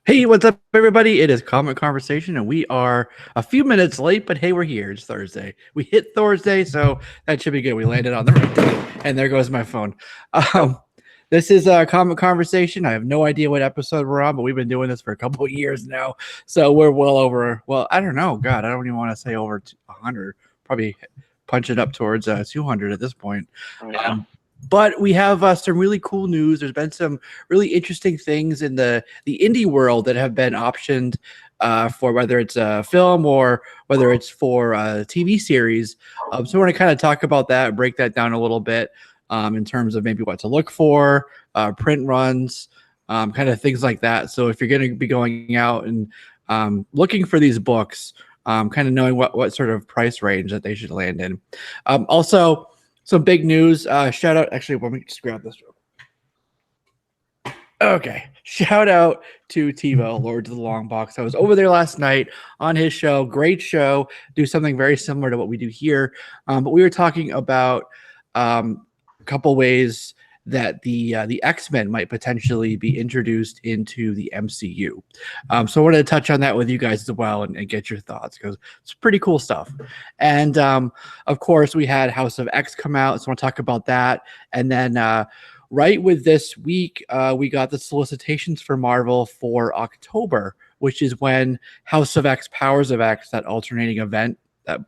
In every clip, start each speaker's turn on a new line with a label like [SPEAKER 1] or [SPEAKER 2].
[SPEAKER 1] Hey, what's up, everybody? It is Comic Conversation, and we are a few minutes late, but hey, we're here. It's Thursday. We hit Thursday, so that should be good. We landed on the right day, and there goes my phone. This is a Comic Conversation. I have no idea what episode we're on, but we've been doing this for a couple of years now, so we're well over. Well, I don't know. God, I don't even want to say over 100. Probably punch it up towards 200 at this point.
[SPEAKER 2] Yeah.
[SPEAKER 1] But we have some really cool news. There's been some really interesting things in the indie world that have been optioned for whether it's a film or whether it's for a TV series. So we're going to kind of talk about that, break that down a little bit in terms of maybe what to look for, print runs, kind of things like that. So if you're going to be going out and looking for these books, kind of knowing what sort of price range that they should land in. Also, some big news. Shout out. Actually, let me just grab this. Okay. Shout out to TiVo, Lords of the Long Box. I was over there last night on his show. Great show. Do something very similar to what we do here. But we were talking about a couple ways that the XMen might potentially be introduced into the MCU. So I wanted to touch on that with you guys as well and get your thoughts because it's pretty cool stuff. And of course, we had House of X come out, so I want to talk about that. And then right with this week, we got the solicitations for Marvel for October, which is when House of X, Powers of X, that alternating event, that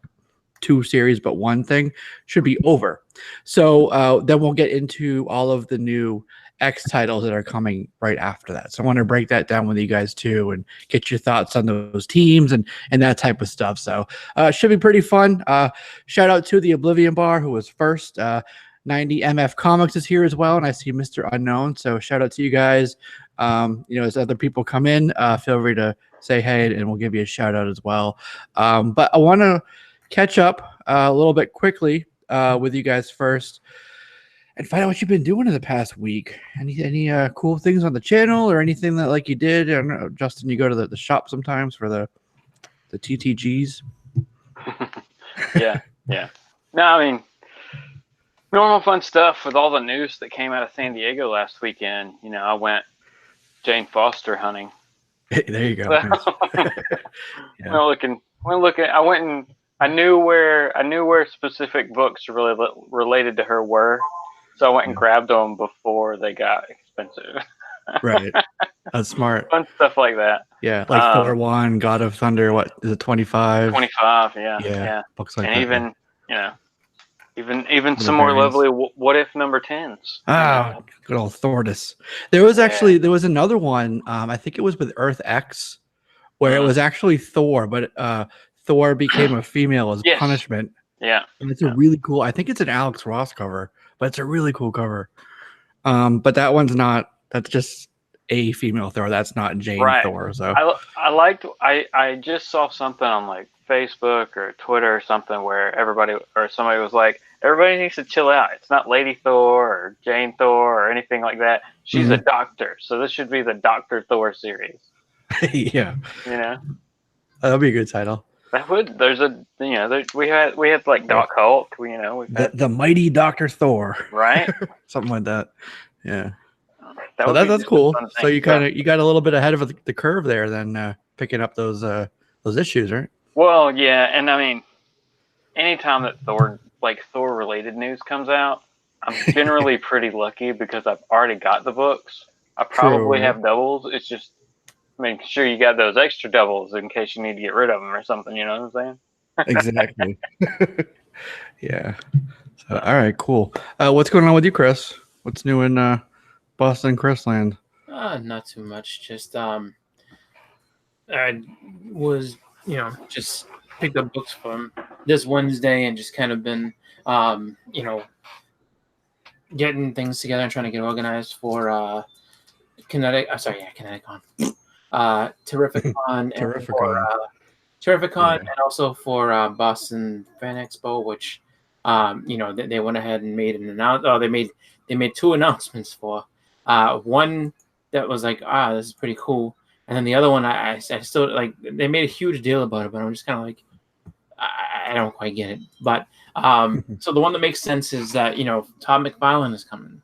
[SPEAKER 1] 2 series but 1 thing, should be over. So then we'll get into all of the new X titles that are coming right after that. So I want to break that down with you guys too and get your thoughts on those teams and that type of stuff. So should be pretty fun. Shout out to the Oblivion Bar who was first. 90 MF Comics is here as well, and I see Mr. Unknown. So shout out to you guys. As other people come in, feel free to say hey, and we'll give you a shout out as well. But I want to catch up a little bit quickly with you guys first and find out what you've been doing in the past week. Any cool things on the channel or anything that like you did? I don't know, Justin, you go to the shop sometimes for the TTGs.
[SPEAKER 2] Yeah. No, I mean, normal fun stuff with all the news that came out of San Diego last weekend. I went Jane Foster hunting.
[SPEAKER 1] There you go.
[SPEAKER 2] Yeah. I knew where specific books related to her were, so I went and grabbed them before they got expensive.
[SPEAKER 1] Right, that's smart.
[SPEAKER 2] Fun stuff like that.
[SPEAKER 1] Yeah, like Thor 1, God of Thunder. What is it? 25.
[SPEAKER 2] 25. Yeah.
[SPEAKER 1] Books like
[SPEAKER 2] and
[SPEAKER 1] that.
[SPEAKER 2] even some more lovely What If number 10s.
[SPEAKER 1] Ah, good old Thordis. There was another one. I think it was with Earth X, where it was actually Thor, but Thor became a female as punishment.
[SPEAKER 2] Yeah.
[SPEAKER 1] And it's a really cool, I think it's an Alex Ross cover, but it's a really cool cover. But that one's not, that's just a female Thor. That's not Jane Thor. So
[SPEAKER 2] I just saw something on like Facebook or Twitter or something where somebody was like, everybody needs to chill out. It's not Lady Thor or Jane Thor or anything like that. She's a doctor. So this should be the Dr. Thor series.
[SPEAKER 1] Yeah. That'll be a good title.
[SPEAKER 2] That would. We had like Doc Hulk.
[SPEAKER 1] The mighty Dr. Thor.
[SPEAKER 2] Right.
[SPEAKER 1] Something like that. Yeah. That's cool. So you got a little bit ahead of the curve there, then picking up those issues, right?
[SPEAKER 2] Well, yeah, and I mean, anytime that Thor related news comes out, I'm generally pretty lucky because I've already got the books. I probably have doubles. It's just making sure you got those extra doubles in case you need to get rid of them or something. You know what I'm saying?
[SPEAKER 1] Exactly. Yeah. So, all right, cool. What's going on with you, Chris? What's new in Boston Chris land?
[SPEAKER 3] Not too much. Just I was just picked up books from this Wednesday and just kind of been getting things together and trying to get organized for Kineticon. Terrificon and also for Boston Fan Expo, which they went ahead and made an announcement. They made 2 announcements for. One that was like, this is pretty cool, and then the other one I still like. They made a huge deal about it, but I'm just kind of like, I don't quite get it. But so the one that makes sense is that Todd McFarlane is coming.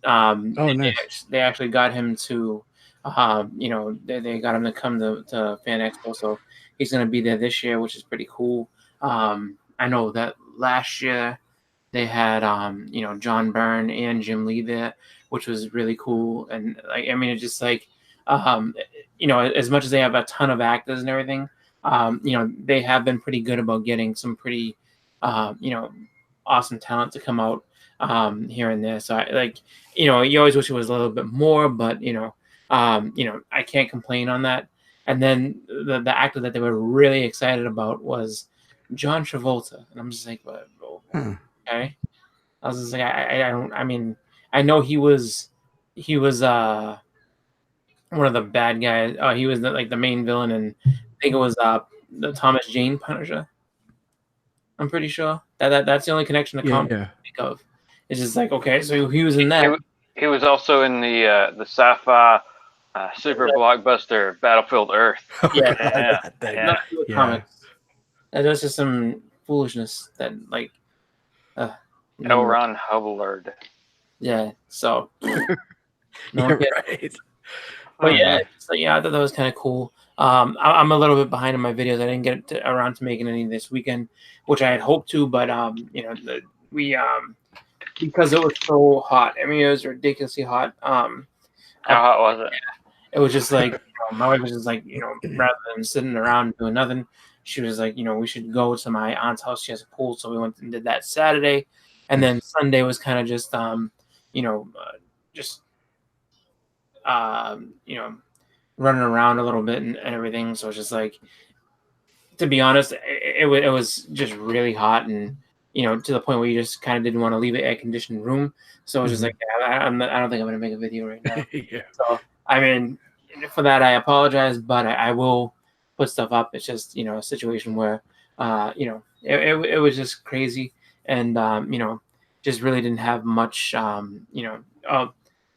[SPEAKER 1] Nice.
[SPEAKER 3] They actually got him to You know, they got him to come to Fan Expo, so he's going to be there this year, which is pretty cool. I know that last year they had you know, John Byrne and Jim Lee there, which was really cool. And like, I mean, it's just like you know, as much as they have a ton of actors and everything, you know, they have been pretty good about getting some pretty you know, awesome talent to come out here and there. So I, like, you know, you always wish it was a little bit more, but you know, I can't complain on that. And then the actor that they were really excited about was John Travolta, and I'm just like, well, okay. I was just like, I don't. I mean, I know he was one of the bad guys. He was like the main villain, and I think it was the Thomas Jane Punisher. I'm pretty sure that's the only connection to comic I think of. It's just like, okay, so he was in that.
[SPEAKER 2] He was also in the sci-fi super blockbuster Battlefield Earth.
[SPEAKER 3] Yeah. Comics. That's just some foolishness that like.
[SPEAKER 2] L. Ron Hubbard.
[SPEAKER 3] Yeah. So.
[SPEAKER 1] You're right.
[SPEAKER 3] But yeah, so yeah, I thought that was kind of cool. I'm a little bit behind in my videos. I didn't get around to making any this weekend, which I had hoped to, but you know, we because it was so hot. I mean, it was ridiculously hot.
[SPEAKER 2] How hot was it?
[SPEAKER 3] It was just like, you know, my wife was just like, you know, rather than sitting around doing nothing, she was like, you know, we should go to my aunt's house. She has a pool, so we went and did that Saturday, and then Sunday was kind of just you know, just you know, running around a little bit and everything. So it's just like, to be honest, it was just really hot, and you know, to the point where you just kind of didn't want to leave an air conditioned room. So it was just like, I don't think I'm gonna make a video right now. So I mean, for that I apologize, but I will put stuff up. It's just, you know, a situation where you know, it was just crazy, and you know, just really didn't have much you know,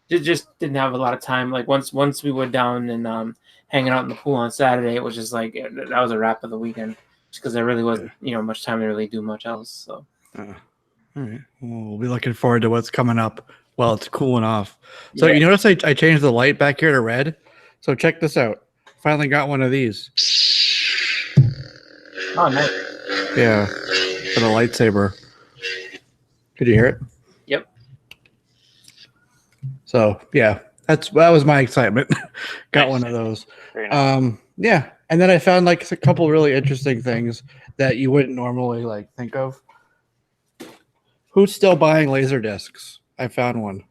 [SPEAKER 3] just didn't have a lot of time. Like once we were down and hanging out in the pool on Saturday, it was just like that was a wrap of the weekend, just because there really wasn't, you know, much time to really do much else. So
[SPEAKER 1] all right, well, we'll be looking forward to what's coming up while it's cooling off. So you notice I changed the light back here to red. So check this out. Finally got one of these.
[SPEAKER 3] Oh, nice.
[SPEAKER 1] Yeah, for the lightsaber. Could you hear it?
[SPEAKER 3] Yep.
[SPEAKER 1] So yeah, that was my excitement. Got one of those. Yeah, and then I found like a couple really interesting things that you wouldn't normally like think of. Who's still buying laser discs? I found one.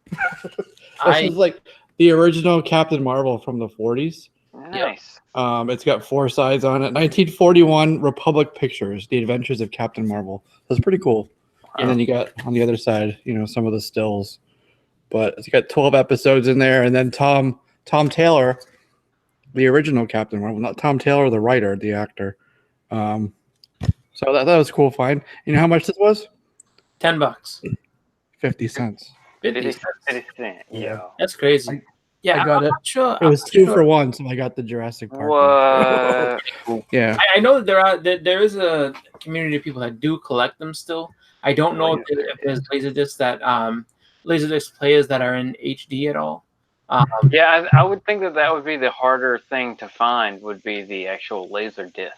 [SPEAKER 1] This is like the original Captain Marvel from the 40s.
[SPEAKER 2] Nice.
[SPEAKER 1] It's got 4 sides on it. 1941 Republic Pictures, The Adventures of Captain Marvel. That's pretty cool. And then you got on the other side, you know, some of the stills. But it's got 12 episodes in there, and then Tom Taylor, the original Captain Marvel, not Tom Taylor, the writer, the actor. So that was cool. Fine. You know how much this was?
[SPEAKER 3] $10.
[SPEAKER 1] 50 cents.
[SPEAKER 2] 50 cents. Yeah.
[SPEAKER 3] That's crazy.
[SPEAKER 1] I got it.
[SPEAKER 3] Sure.
[SPEAKER 1] It was 2 for 1, so I got the Jurassic Park.
[SPEAKER 2] What?
[SPEAKER 1] Yeah.
[SPEAKER 3] I know that there is a community of people that do collect them still. I don't know if there's Laserdisc players that are in HD at all.
[SPEAKER 2] Yeah, I would think that would be the harder thing to find, would be the actual Laserdisc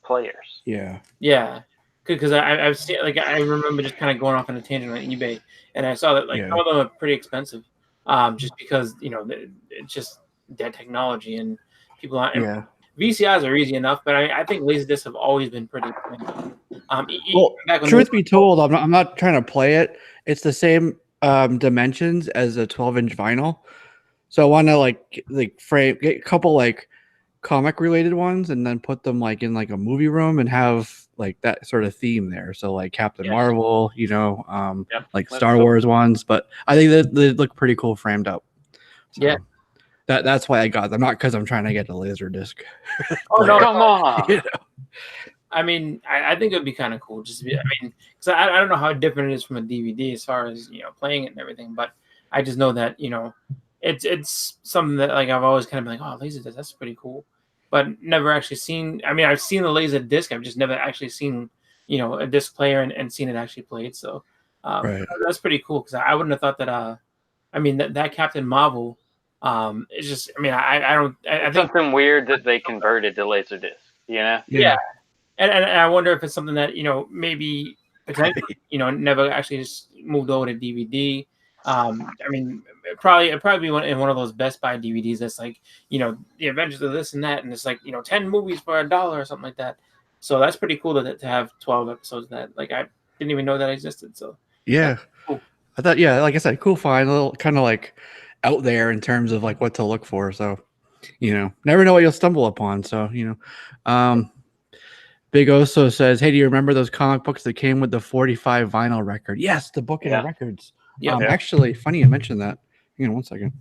[SPEAKER 2] players.
[SPEAKER 1] Yeah.
[SPEAKER 3] Yeah. Because I've seen, like, I remember just kind of going off on a tangent on eBay, and I saw that like some of them are pretty expensive, just because, you know, it's just dead technology and people aren't. Yeah. VCRs are easy enough, but I think Laserdiscs have always been pretty expensive.
[SPEAKER 1] Well, truth be told, I'm not trying to play it. It's the same dimensions as a 12-inch vinyl, so I want to like get a couple like comic related ones and then put them like in like a movie room and have like that sort of theme there. So like Captain Marvel, you know, like Star Wars ones, but I think that they look pretty cool framed up. So
[SPEAKER 3] yeah.
[SPEAKER 1] That's why I got them, not because I'm trying to get a laser disc.
[SPEAKER 3] Oh no,
[SPEAKER 2] come on.
[SPEAKER 1] You know?
[SPEAKER 3] I mean, I think it'd be kind of cool. Just to be, I mean, because I don't know how different it is from a DVD as far as, you know, playing it and everything, but I just know that, you know, it's something that like I've always kind of been like, oh, laser disc, that's pretty cool, but never actually seen. I mean, I've seen the laser disc, I've just never actually seen, you know, a disc player and seen it actually played. So that's pretty cool, because I wouldn't have thought that. I mean, that Captain Marvel It's just, I mean, I think
[SPEAKER 2] something weird that they converted to Laserdisc. You know?
[SPEAKER 3] Yeah. And I wonder if it's something that, maybe potentially, never actually just moved over to DVD. I mean, it'd probably be in one of those Best Buy DVDs that's like, the Avengers of this and that, and it's like, 10 movies for $1 or something like that. So that's pretty cool to have 12 episodes of that. Like, I didn't even know that existed. So
[SPEAKER 1] yeah,
[SPEAKER 3] cool.
[SPEAKER 1] I thought, like I said, cool find, a little kind of like out there in terms of like what to look for. So, never know what you'll stumble upon. So, Big Oso says, "Hey, do you remember those comic books that came with the 45 vinyl record?" Yes, the book and the records.
[SPEAKER 3] Yeah.
[SPEAKER 1] Actually, funny you mentioned that. Hang on one second.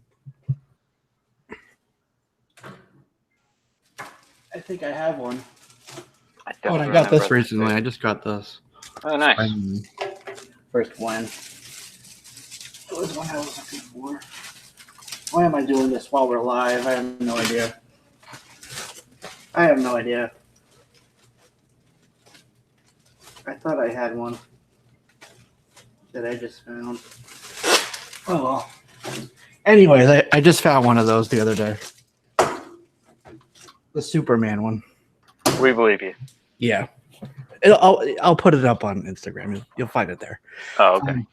[SPEAKER 1] I think I have one. I got this recently. I just got this.
[SPEAKER 2] Oh, nice.
[SPEAKER 1] First one. It was one I was looking for. Why am I doing this while we're live? I have no idea. I thought I had one that I just found. Oh, well. Anyways, I just found one of those the other day. The Superman one.
[SPEAKER 2] We believe you.
[SPEAKER 1] Yeah. I'll put it up on Instagram. You'll find it there.
[SPEAKER 2] Oh, okay.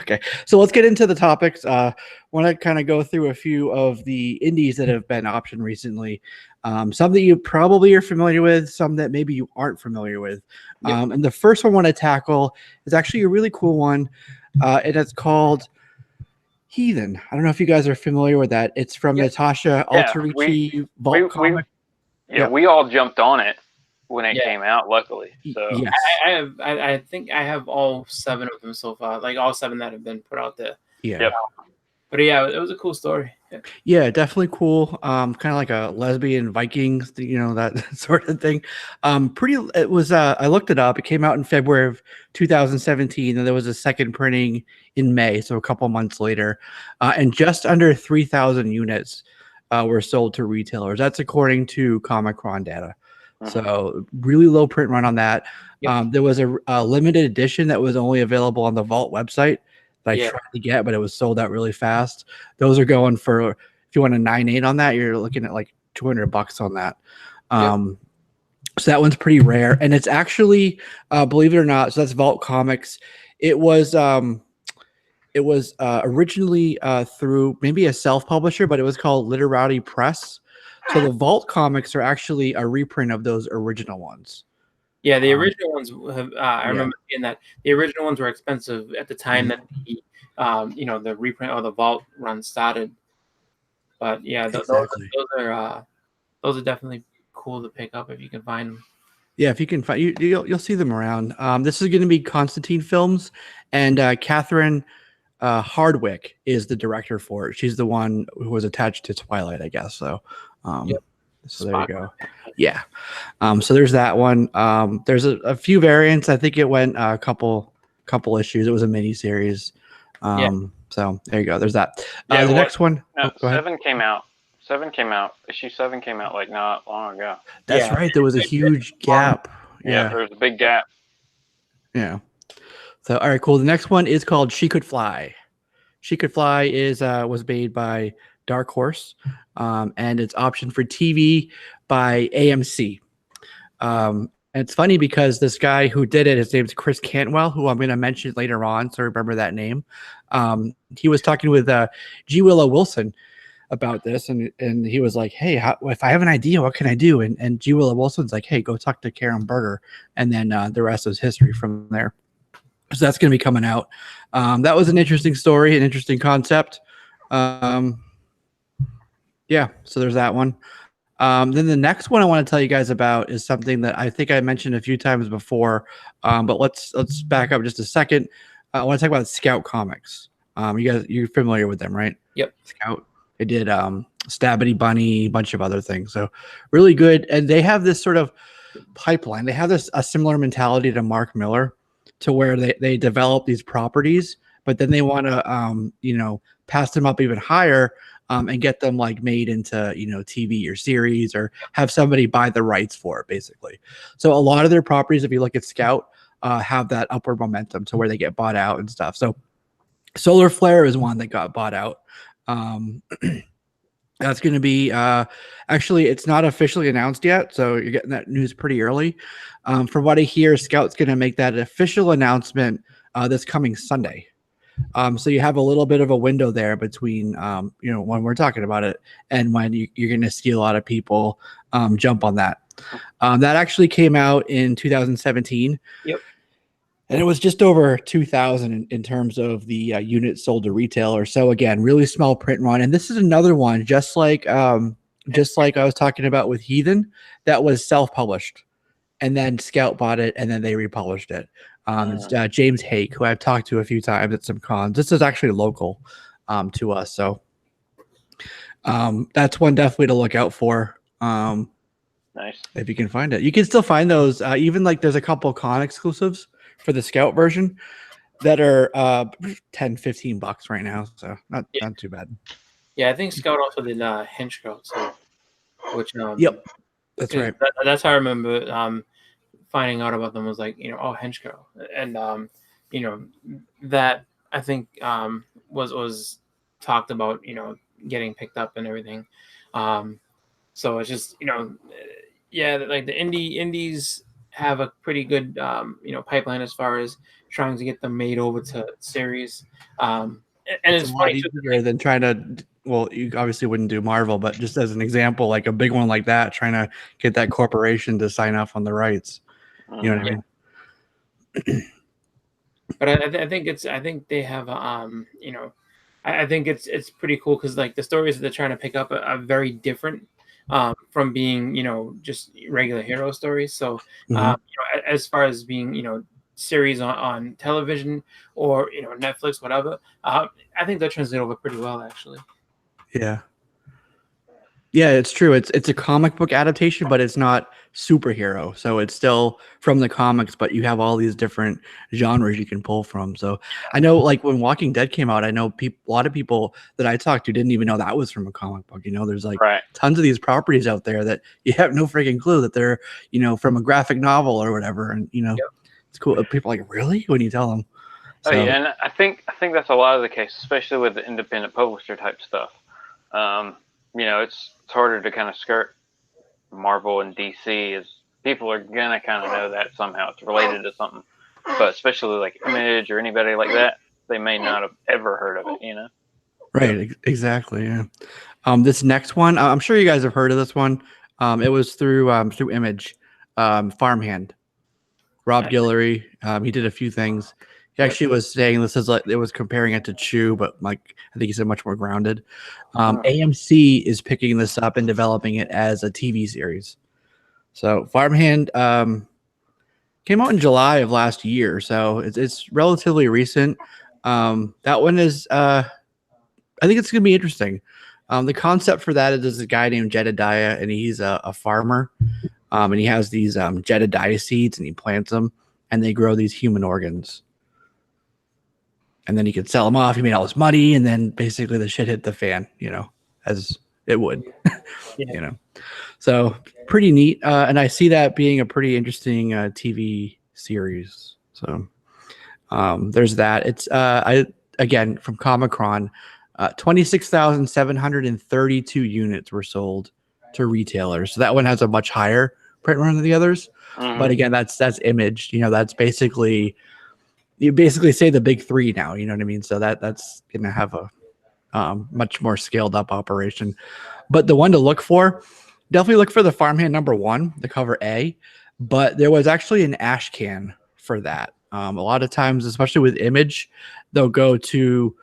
[SPEAKER 1] Okay. So let's get into the topics. Want to kind of go through a few of the indies that have been optioned recently. Some that you probably are familiar with, some that maybe you aren't familiar with.
[SPEAKER 3] Yep.
[SPEAKER 1] And the first one I want to tackle is actually a really cool one. And it's called Heathen. I don't know if you guys are familiar with that. It's from Natasha Alterici Vault comic.
[SPEAKER 2] We all jumped on it when it came out, luckily. So
[SPEAKER 1] yes.
[SPEAKER 3] I think I have all 7 of them so far, like all 7 that have been put out there.
[SPEAKER 1] Yeah.
[SPEAKER 2] Yep.
[SPEAKER 3] But yeah, it was a cool story.
[SPEAKER 1] Yeah, definitely cool. Kind of like a lesbian Vikings, that sort of thing. It was, I looked it up. It came out in February of 2017, and there was a second printing in May, so a couple months later. And just under 3,000 units were sold to retailers. That's according to Comic-Con data. So really low print run on that.
[SPEAKER 3] Yep.
[SPEAKER 1] There was a limited edition that was only available on the Vault website that I tried to get, but it was sold out really fast. Those are going for, if you want a 9.8 on that, you're looking at like $200 on that. So that one's pretty rare, and it's actually, believe it or not, so that's Vault Comics. It was originally through maybe a self-publisher, but it was called Literati Press. So the Vault comics are actually a reprint of those original ones.
[SPEAKER 3] Yeah, the original ones have. I remember seeing that the original ones were expensive at the time that the, the reprint or the Vault run started. But yeah, those are definitely cool to pick up if you can find them. Yeah,
[SPEAKER 1] if you can find, you'll see them around. This is going to be Constantine Films, and Catherine Hardwick is the director for it. She's the one who was attached to Twilight, I guess. So. So there you go. Yeah. So there's that one. There's a few variants. I think it went a couple issues. It was a mini series. So there you go. There's that. The next one.
[SPEAKER 2] No, 7 came out. 7 came out. Issue 7 came out like not long ago.
[SPEAKER 1] That's right. There was a huge gap.
[SPEAKER 2] Yeah, there was a big gap.
[SPEAKER 1] Yeah. So all right, cool. The next one is called She Could Fly. She Could Fly was made by Dark Horse, and it's optioned for TV by AMC. And it's funny because this guy who did it, his name's Chris Cantwell, who I'm going to mention later on, so remember that name. He was talking with G. Willow Wilson about this, and he was like, "Hey, if I have an idea, what can I do?" And G. Willow Wilson's like, "Hey, go talk to Karen Berger," and then the rest is history from there. So that's going to be coming out. That was an interesting story, an interesting concept. Yeah, so there's that one. Then the next one I want to tell you guys about is something that I think I mentioned a few times before, but let's back up just a second. I want to talk about Scout Comics. You're familiar with them, right?
[SPEAKER 3] Yep.
[SPEAKER 1] Scout. They did Stabbity Bunny, a bunch of other things. So really good, and they have this sort of pipeline. They have a similar mentality to Mark Miller, to where they develop these properties, but then they want to pass them up even higher. And get them like made into, TV or series, or have somebody buy the rights for it, basically. So a lot of their properties, if you look at Scout, have that upward momentum to where they get bought out and stuff. So Solar Flare is one that got bought out. That's going to be actually, it's not officially announced yet, so you're getting that news pretty early. From what I hear, Scout's going to make that official announcement this coming Sunday. So you have a little bit of a window there between, when we're talking about it and when you're going to see a lot of people jump on that. That actually came out in 2017.
[SPEAKER 3] Yep.
[SPEAKER 1] And it was just over 2,000 in terms of the units sold to retailer. So again, really small print run. And this is another one, just like I was talking about with Heathen, that was self-published. And then Scout bought it, and then they republished it. It's James Hake, who I've talked to a few times at some cons. This is actually local to us. So that's one definitely to look out for.
[SPEAKER 2] Nice.
[SPEAKER 1] If you can find it. You can still find those. Even like there's a couple con exclusives for the Scout version that are $10-15 right now. So not too bad.
[SPEAKER 3] Yeah, I think Scout also did Hench Girl too. Which
[SPEAKER 1] yep. That's right.
[SPEAKER 3] That's how I remember finding out about them was like, Hench Girl. And that I think was talked about, getting picked up and everything. So it's just, like the indies have a pretty good pipeline as far as trying to get them made over to series. And it's
[SPEAKER 1] funny easier than trying to, well, you obviously wouldn't do Marvel, but just as an example, like a big one like that, trying to get that corporation to sign off on the rights. You know what I mean?
[SPEAKER 3] But I think they have I think it's pretty cool because like the stories that they're trying to pick up are very different from being just regular hero stories. So as far as being series on television or Netflix, whatever, I think they translate over pretty well actually.
[SPEAKER 1] Yeah, it's true. It's a comic book adaptation, but it's not superhero. So it's still from the comics, but you have all these different genres you can pull from. So I know, like when Walking Dead came out, I know a lot of people that I talked to didn't even know that was from a comic book. There's like tons of these properties out there that you have no freaking clue that they're from a graphic novel or whatever. And it's cool. People are like, really? When you tell them.
[SPEAKER 2] So, yeah, and I think that's a lot of the case, especially with the independent publisher type stuff. It's harder to kind of skirt Marvel and DC, as people are gonna kind of know that somehow it's related to something, but especially like Image or anybody like that, they may not have ever heard of it.
[SPEAKER 1] Right, exactly. Yeah. This next one, I'm sure you guys have heard of this one. It was through Image, Farmhand, Rob Guillory. He did a few things. He actually was saying this is like it was comparing it to Chew, but like I think he said much more grounded. AMC is picking this up and developing it as a TV series. So Farmhand came out in July of last year, so it's relatively recent. That one is I think it's gonna be interesting. The concept for that is there's a guy named Jedediah, and he's a farmer, and he has these Jedediah seeds, and he plants them, and they grow these human organs. And then he could sell them off. He made all his money, and then basically the shit hit the fan, as it would, So pretty neat. And I see that being a pretty interesting TV series. So there's that. It's again from Comic-Con, 26,732 units were sold to retailers. So that one has a much higher print run than the others. But again, that's Image. That's basically. You basically say the big three now, you know what I mean? So that's going to have a much more scaled up operation. But the one to look for, definitely look for the Farmhand #1, the cover A. But there was actually an ash can for that. A lot of times, especially with Image, they'll go to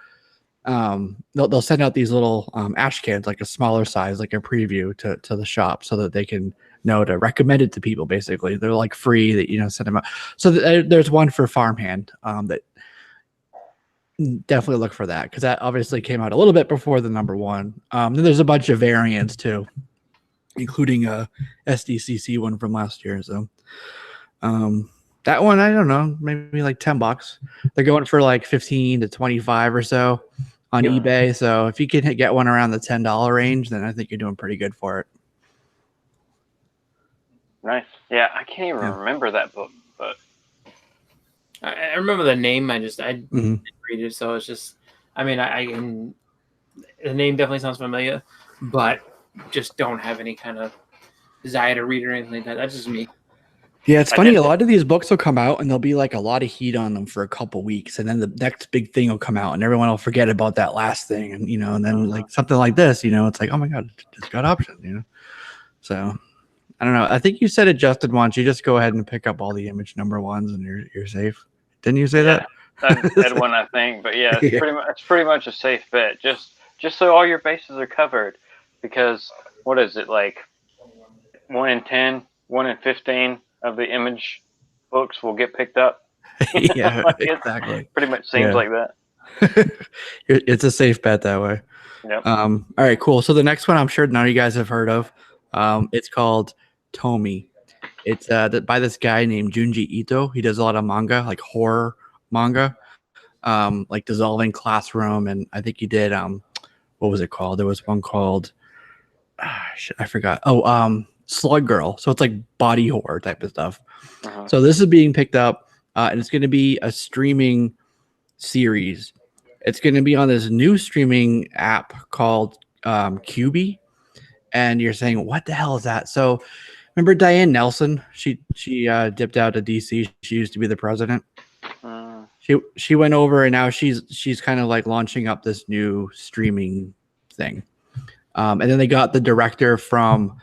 [SPEAKER 1] they'll send out these little ash cans, like a smaller size, like a preview to the shop, so that they can know to recommend it to people. Basically, they're like free that send them out. So there's one for Farmhand that definitely look for that, because that obviously came out a little bit before the #1. Then there's a bunch of variants too, including a SDCC one from last year. So that one, I don't know, maybe like $10. They're going for like 15 to 25 or so on eBay. So if you can get one around the $10 range, then I think you're doing pretty good for it.
[SPEAKER 2] Nice. Yeah, I can't even remember that book, but
[SPEAKER 3] I remember the name. I didn't read it, so it's just. I mean, I can. The name definitely sounds familiar, but just don't have any kind of desire to read or anything like that. That's just me.
[SPEAKER 1] Yeah, it's funny. A lot of these books will come out and there'll be like a lot of heat on them for a couple weeks, and then the next big thing will come out, and everyone will forget about that last thing, and and then like something like this, it's like, oh my god, it's got options, So I don't know. I think you said it, Justin. Once you just go ahead and pick up all the image number ones, and you're safe. Didn't you say that?
[SPEAKER 2] That one, I think, but yeah, it's pretty much a safe bet. Just so all your bases are covered, because what is it, like 1 in 10, 1 in 15 of the image books will get picked up?
[SPEAKER 1] Yeah,
[SPEAKER 2] like
[SPEAKER 1] exactly.
[SPEAKER 2] Pretty much seems like that.
[SPEAKER 1] It's a safe bet that way.
[SPEAKER 2] Yep.
[SPEAKER 1] All right, cool. So the next one, I'm sure none of you guys have heard of. It's called TOMIE. It's by this guy named Junji Ito. He does a lot of manga, like horror manga, like Dissolving Classroom, and I think he did what was it called? There was one called I forgot. Slug Girl. So it's like body horror type of stuff. So this is being picked up, and it's going to be a streaming series. It's going to be on this new streaming app called QB. And you're saying, what the hell is that? So remember Diane Nelson? She dipped out of DC. She used to be the president. She went over, and now she's kind of like launching up this new streaming thing. And then they got the director from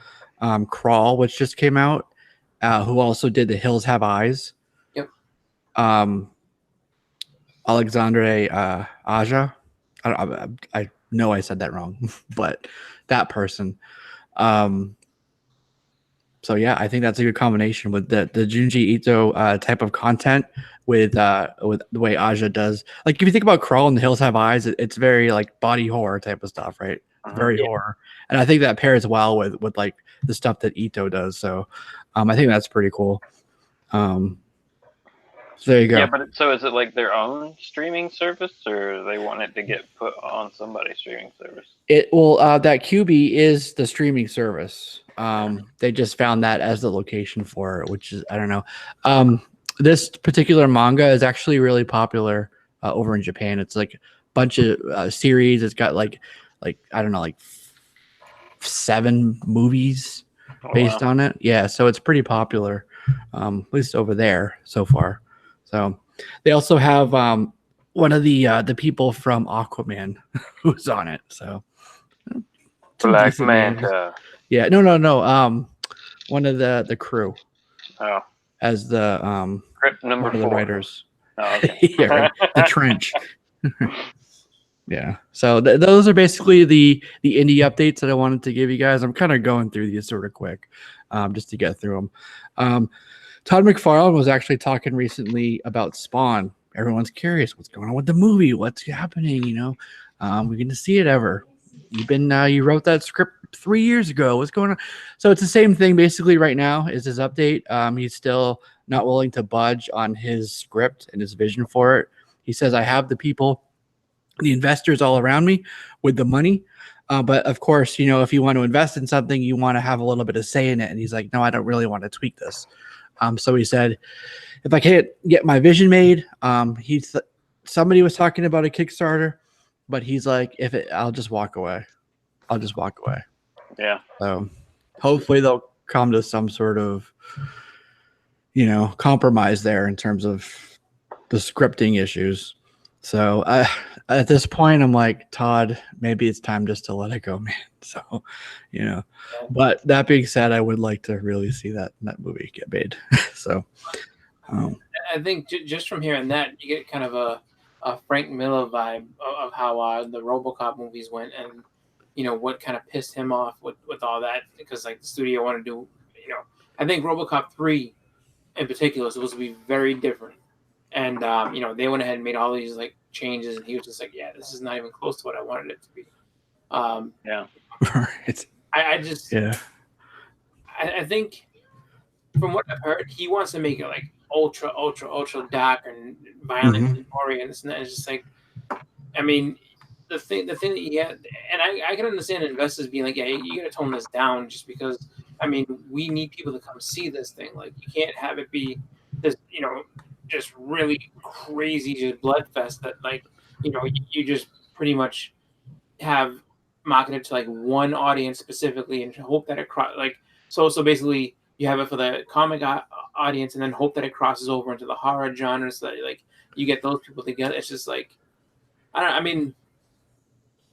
[SPEAKER 1] Crawl, which just came out, who also did The Hills Have Eyes.
[SPEAKER 3] Yep.
[SPEAKER 1] Alexandre Aja. I know I said that wrong, but that person. So yeah, I think that's a good combination with the Junji Ito type of content with the way Aja does. Like if you think about Crawl and The Hills Have Eyes, it's very like body horror type of stuff, right? Very horror, and I think that pairs well with like the stuff that Ito does. So I think that's pretty cool. So there you go.
[SPEAKER 2] Yeah, but so is it like their own streaming service, or they want it to get put on somebody's streaming service?
[SPEAKER 1] That QB is the streaming service. They just found that as the location for it, which is, I don't know. This particular manga is actually really popular over in Japan. It's like a bunch of series. It's got like I don't know, like 7 movies based on it. Yeah, so it's pretty popular, at least over there so far. So they also have one of the people from Aquaman who's on it. So
[SPEAKER 2] Black Manta.
[SPEAKER 1] Yeah, no. One of the crew.
[SPEAKER 2] Oh.
[SPEAKER 1] As the
[SPEAKER 2] Script number 4.
[SPEAKER 1] The writers.
[SPEAKER 2] Oh, okay.
[SPEAKER 1] Yeah, right. The trench. Yeah. So those are basically the indie updates that I wanted to give you guys. I'm kind of going through these sort of quick, just to get through them. Todd McFarlane was actually talking recently about Spawn. Everyone's curious what's going on with the movie. What's happening? We're going to see it ever. You wrote that script 3 years ago. What's going on? So it's the same thing basically right now is his update. He's still not willing to budge on his script and his vision for it. He says, I have the people, the investors all around me with the money. But of course, if you want to invest in something, you want to have a little bit of say in it. And he's like, no, I don't really want to tweak this. So he said, if I can't get my vision made, somebody was talking about a Kickstarter, but he's like, I'll just walk away.
[SPEAKER 2] Yeah.
[SPEAKER 1] So hopefully they'll come to some sort of, compromise there in terms of the scripting issues. So at this point, I'm like, Todd, maybe it's time just to let it go, man. So, but that being said, I would like to really see that movie get made. So
[SPEAKER 3] I think just from hearing that, you get kind of a Frank Miller vibe of how the RoboCop movies went, and what kind of pissed him off with all that, because like the studio wanted to do, I think RoboCop 3 in particular is supposed to be very different, and they went ahead and made all these like changes, and he was just like, yeah, this is not even close to what I wanted it to be.
[SPEAKER 2] Yeah.
[SPEAKER 3] I think from what I've heard, he wants to make it like ultra dark and violent and gory, and it's just like, I mean, the thing that he had, and I can understand investors being like, yeah, you gotta tone this down, just because, I mean, we need people to come see this thing. Like, you can't have it be this, just really crazy just blood fest that, like, you just pretty much have marketed to like one audience specifically and hope that it so basically you have it for the comic audience and then hope that it crosses over into the horror genre so that like you get those people together. It's just like I mean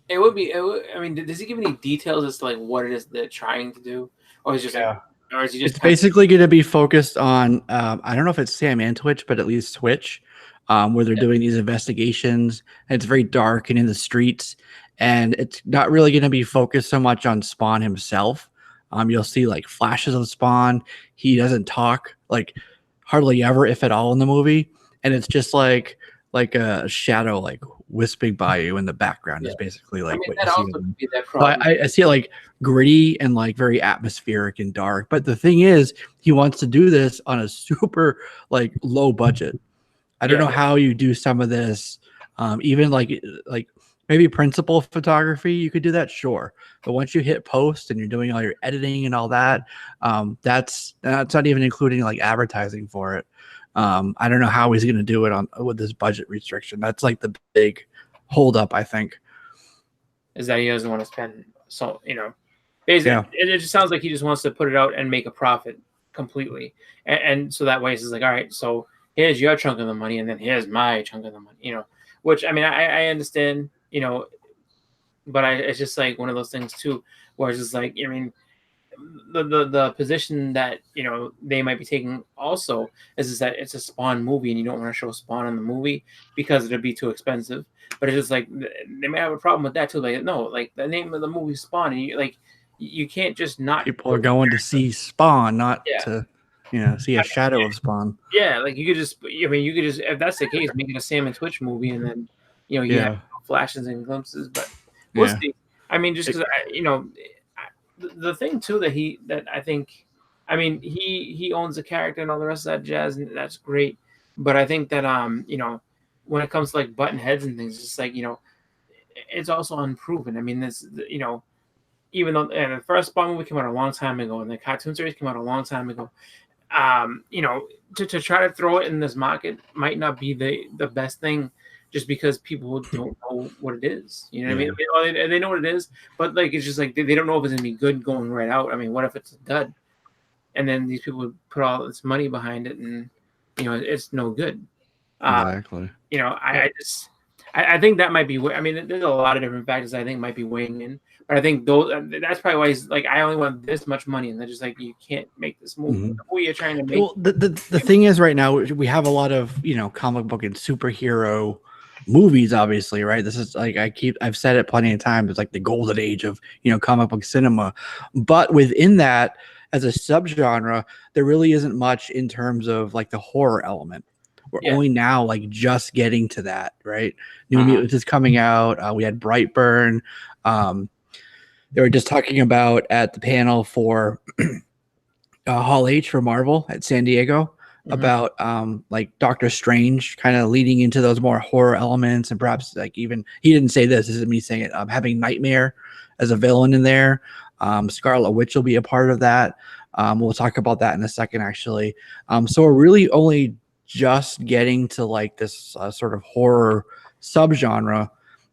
[SPEAKER 3] does he give any details as to like what it is they're trying to do, or is it just or is he just
[SPEAKER 1] it's basically going to be focused on I don't know if it's Sam and Twitch, but at least Twitch, where they're doing these investigations, and it's very dark and in the streets, and it's not really going to be focused so much on Spawn himself. You'll see like flashes of Spawn. He doesn't talk like hardly ever, if at all, in the movie, and it's just like a shadow like wisping by you in the background is basically like what you see. Could be that problem. I see it like gritty and like very atmospheric and dark. But the thing is, he wants to do this on a super like low budget. I don't know how you do some of this. Even like maybe principal photography, you could do that, sure. But once you hit post and you're doing all your editing and all that, that's not even including like advertising for it. I don't know how he's going to do it with this budget restriction. That's like the big holdup, I think.
[SPEAKER 3] Is that he doesn't want to spend basically it just sounds like he just wants to put it out and make a profit completely. And so that way it's like, all right, so here's your chunk of the money and then here's my chunk of the money, which I mean, I understand, but it's just like one of those things too, where it's just like, I mean, the position that they might be taking also is that it's a Spawn movie and you don't want to show Spawn in the movie because it'd be too expensive. But it's just like they may have a problem with that too. Like no, like the name of the movie is Spawn, and you can't just not.
[SPEAKER 1] People are going to see Spawn, not to see a shadow of Spawn.
[SPEAKER 3] Yeah, like you could just if that's the case, make it a Sam and Twitch movie, and then you have flashes and glimpses. But we'll see. I mean, just because the thing too that I think, I mean, he owns the character and all the rest of that jazz, and that's great. But I think that when it comes to like button heads and things, it's like it's also unproven. I mean, this even though the first Spawn movie came out a long time ago, and the cartoon series came out a long time ago, to try to throw it in this market might not be the best thing. Just because people don't know what it is, you know what I mean? They know what it is, but like it's just like they don't know if it's gonna be good going right out. I mean, what if it's a dud? And then these people would put all this money behind it, and it's no good.
[SPEAKER 1] Exactly.
[SPEAKER 3] I think that might be. I mean, there's a lot of different factors I think might be weighing in, but I think that's probably why he's like, I only want this much money, and they're just like, you can't make this movie. Who are you trying to make?
[SPEAKER 1] Well, the thing is, right now we have a lot of comic book and superhero movies, obviously, right? This is like I've said it plenty of times. It's like the golden age of comic book cinema, but within that, as a subgenre, there really isn't much in terms of like the horror element. We're only now like just getting to that, right? New Mutants is coming out. We had Brightburn. They were just talking about at the panel for Hall H for Marvel at San Diego. About like Doctor Strange kind of leading into those more horror elements, and perhaps like even he didn't say this is me saying it, having Nightmare as a villain in there. Scarlet Witch will be a part of that. We'll talk about that in a second, actually. So we're really only just getting to like this sort of horror subgenre,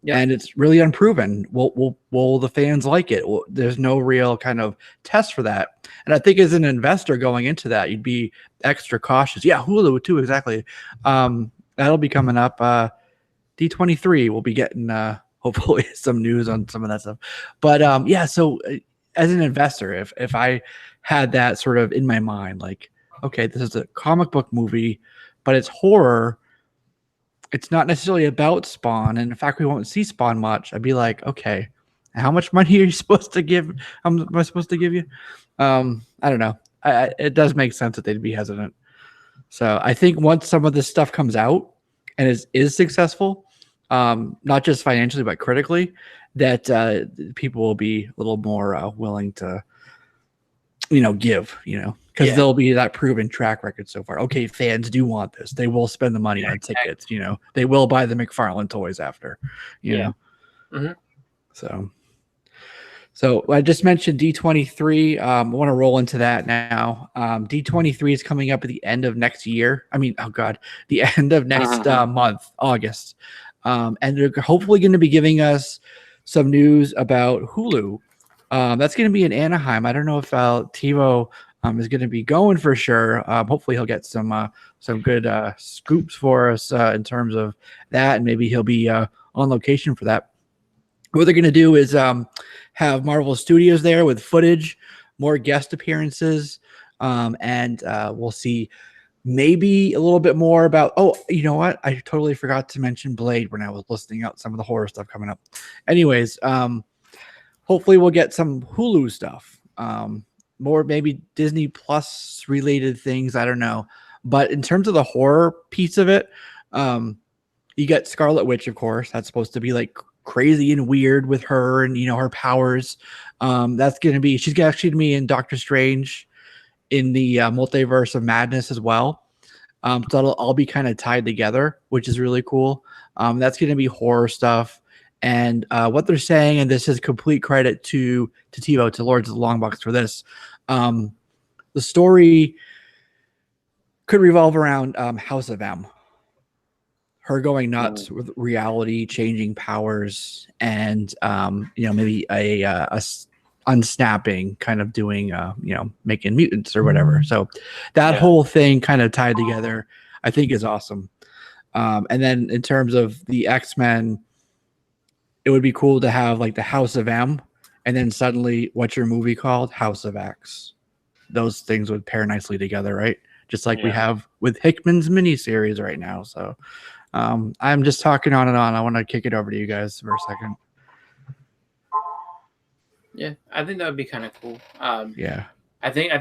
[SPEAKER 1] and it's really unproven. Will the fans like it? There's no real kind of test for that. And I think as an investor going into that, you'd be extra cautious. Yeah, Hulu too, exactly. That'll be coming up. D23 will be getting hopefully some news on some of that stuff. But so as an investor, if I had that sort of in my mind, like, okay, this is a comic book movie, but it's horror. It's not necessarily about Spawn, and in fact, we won't see Spawn much. I'd be like, okay, how much money are you supposed to give? Am I supposed to give you? I don't know. It does make sense that they'd be hesitant. So I think once some of this stuff comes out and is successful, not just financially but critically, that people will be a little more willing to, give, because there'll be that proven track record so far. Okay, fans do want this. They will spend the money on tickets. They will buy the McFarlane toys after. You know. So I just mentioned D23. I want to roll into that now. D23 is coming up at the end of next year. I mean, the end of next month, August. And they're hopefully going to be giving us some news about Hulu. That's going to be in Anaheim. I don't know if TiVo is going to be going for sure. Hopefully he'll get some good scoops for us in terms of that, and maybe he'll be on location for that. What they're going to do is have Marvel Studios there with footage, more guest appearances, and we'll see maybe a little bit more about, oh, you know what? I totally forgot to mention Blade when I was listing out some of the horror stuff coming up. Anyways, hopefully we'll get some Hulu stuff, more maybe Disney Plus related things. I don't know. But in terms of the horror piece of it, you get Scarlet Witch, of course. That's supposed to be like crazy and weird with her and, her powers. That's going to be, she's actually going to be in Doctor Strange in the Multiverse of Madness as well. So it'll all be kind of tied together, which is really cool. That's going to be horror stuff. And what they're saying, and this is complete credit to TiVo, to Lords of the Long Box for this, the story could revolve around House of M. Her going nuts with reality, changing powers, and maybe a unsnapping, kind of doing making mutants or whatever. So that whole thing kind of tied together, I think, is awesome. And then in terms of the X-Men, it would be cool to have like the House of M, and then suddenly, what's your movie called? House of X. Those things would pair nicely together, right? Just like we have with Hickman's miniseries right now. So I'm just talking on and on. I want to kick it over to you guys for a second.
[SPEAKER 3] Yeah, I think that would be kind of cool.
[SPEAKER 1] Yeah.
[SPEAKER 3] I think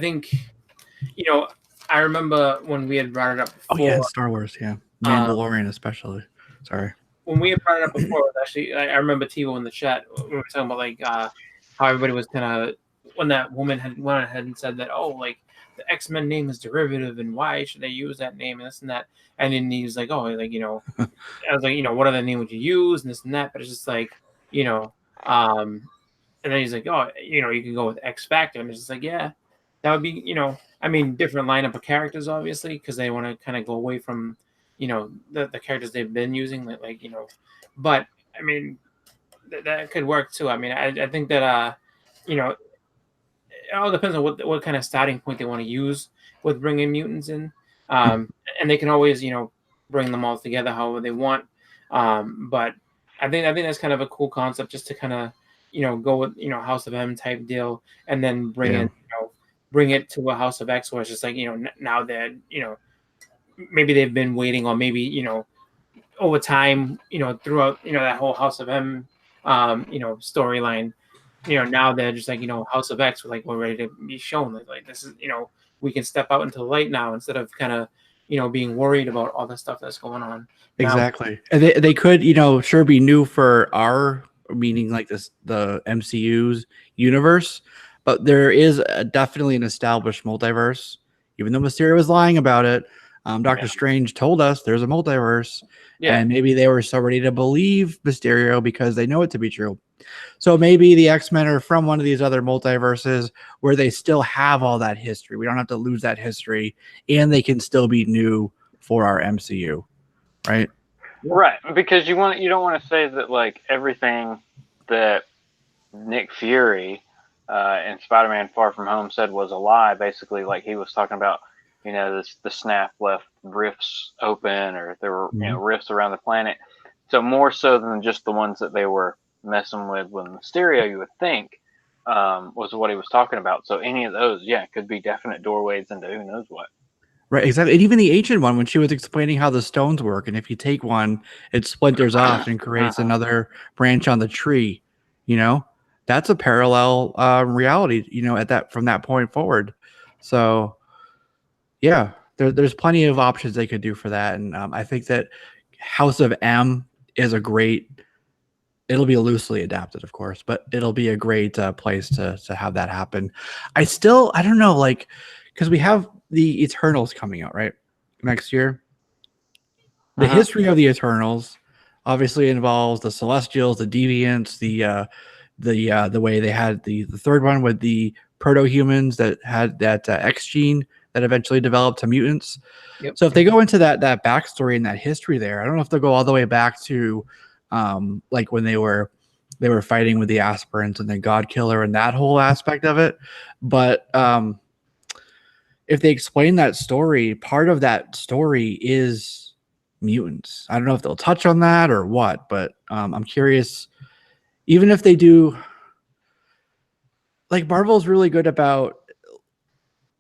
[SPEAKER 3] I remember when we had brought it up before.
[SPEAKER 1] Oh yeah, Star Wars, yeah. Mandalorian especially. Sorry.
[SPEAKER 3] When we had brought it up before, it was actually, I remember TiVo in the chat, we were talking about like how everybody was kind of, when that woman had went ahead and said that, oh, like the X-Men name is derivative and why should they use that name and this and that. And then he was like, oh, like, I was like, what other name would you use and this and that. But it's just like, and then he's like, oh, you can go with X Factor. And it's just like, yeah, that would be, different lineup of characters, obviously, because they want to kind of go away from, the characters they've been using, but I mean, that could work too. I mean, I think that, it all depends on what kind of starting point they want to use with bringing mutants in. And they can always, bring them all together however they want. But I think that's kind of a cool concept, just to kind of, go with, House of M type deal, and then bring it to a House of X, where it's just like, now that, maybe they've been waiting, or maybe, over time, throughout, that whole House of M, storyline, now they're just like, House of X, we're ready to be shown. Like this is, we can step out into the light now instead of kind of, being worried about all the stuff that's going on.
[SPEAKER 1] Exactly. And they could, sure be new for our, meaning like this, the MCU's universe, but there is definitely an established multiverse, even though Mysterio was lying about it. Doctor Strange told us there's a multiverse, and maybe they were so ready to believe Mysterio because they know it to be true. So maybe the X-Men are from one of these other multiverses where they still have all that history. We don't have to lose that history, and they can still be new for our MCU, right?
[SPEAKER 2] Right, because you don't want to say that like everything that Nick Fury in Spider-Man Far From Home said was a lie. Basically, like he was talking about, the snap left rifts open, or there were rifts around the planet. So more so than just the ones that they were messing with Mysterio, you would think, was what he was talking about. So any of those, could be definite doorways into who knows what.
[SPEAKER 1] Right, exactly. And even the ancient one, when she was explaining how the stones work, and if you take one, it splinters off and creates another branch on the tree. That's a parallel reality. From that point forward. So, yeah, there's plenty of options they could do for that, and I think that House of M is a great. It'll be loosely adapted, of course, but it'll be a great place to have that happen. I don't know, like, because we have the Eternals coming out right next year. The history of the Eternals obviously involves the Celestials, the Deviants, the way they had the third one with the proto-humans that had that X gene that eventually developed to mutants. Yep. So if they go into that backstory and that history there, I don't know if they'll go all the way back to like when they were they were fighting with the aspirants and the God Killer and that whole aspect of it. But if they explain that story, part of that story is mutants. I don't know if they'll touch on that or what, but I'm curious. Even if they do, like, Marvel's really good about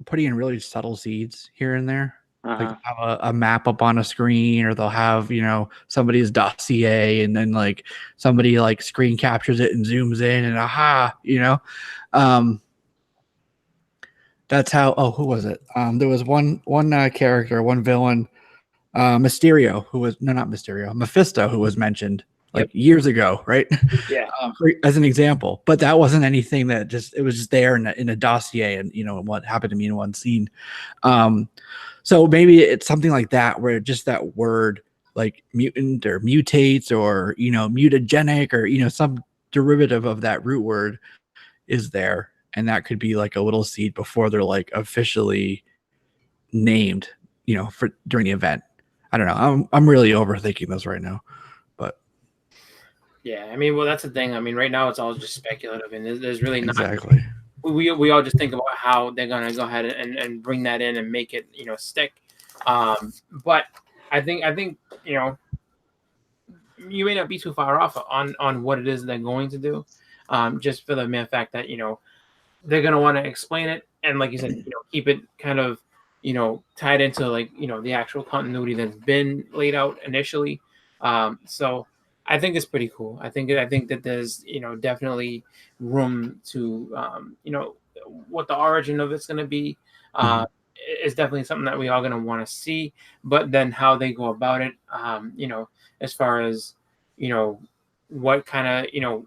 [SPEAKER 1] putting in really subtle seeds here and there. Like have a map up on a screen, or they'll have, you know, somebody's dossier, and then like somebody like screen captures it and zooms in, and aha, you know. That's how. Oh, who was it? There was one character, one villain, Mysterio, who was not Mysterio, Mephisto, who was mentioned like years ago, right?
[SPEAKER 3] Yeah.
[SPEAKER 1] As an example, but that wasn't anything that it was just there in a dossier, and you know what happened to me in one scene. So maybe it's something like that, where just that word like mutant or mutates, or, you know, mutagenic, or, you know, some derivative of that root word is there. And that could be like a little seed before they're like officially named, you know, for during the event. I don't know. I'm really overthinking this right now, but
[SPEAKER 3] yeah, I mean, well, that's the thing. I mean, right now it's all just speculative, and there's really not.
[SPEAKER 1] Exactly.
[SPEAKER 3] We all just think about how they're gonna go ahead and bring that in and make it, you know, stick. But I think you know, you may not be too far off on what it is they're going to do. Just for the mere fact that, you know, they're gonna want to explain it, and like you said, you know, keep it kind of, you know, tied into, like, you know, the actual continuity that's been laid out initially. So I think it's pretty cool. I think that there's, you know, definitely room to, you know, what the origin of it's going to be. Is definitely something that we all going to want to see. But then how they go about it, you know, as far as, you know, what kind of, you know,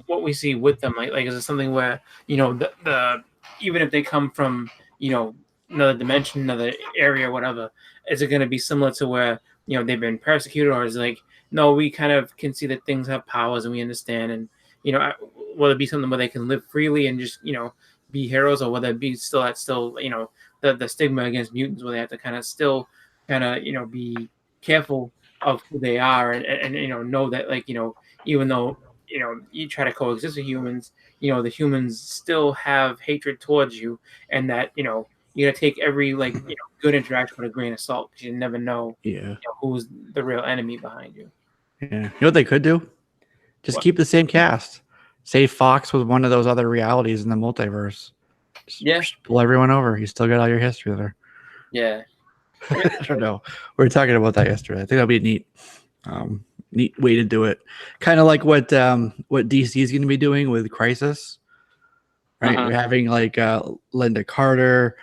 [SPEAKER 3] what we see with them, like is it something where, you know, the even if they come from, you know, another dimension, another area, whatever, is it going to be similar to where, you know, they've been persecuted, or is it like, no, we kind of can see that things have powers and we understand, and, you know, will it be something where they can live freely and just, you know, be heroes, or will it be still, you know, the stigma against mutants, where they have to kind of, you know, be careful of who they are, and you know that, like, you know, even though, you know, you try to coexist with humans, you know, the humans still have hatred towards you, and that, you know, you gotta take every, like, you know, good interaction with a grain of salt, because you never know, you know, who's the real enemy behind you.
[SPEAKER 1] Yeah. You know what they could do? Just keep the same cast. Say Fox was one of those other realities in the multiverse. Just pull everyone over. You still got all your history there.
[SPEAKER 3] Yeah.
[SPEAKER 1] I don't know. We were talking about that yesterday. I think that'll be a neat way to do it. Kind of like what DC is going to be doing with Crisis, right? We're having like Linda Carter,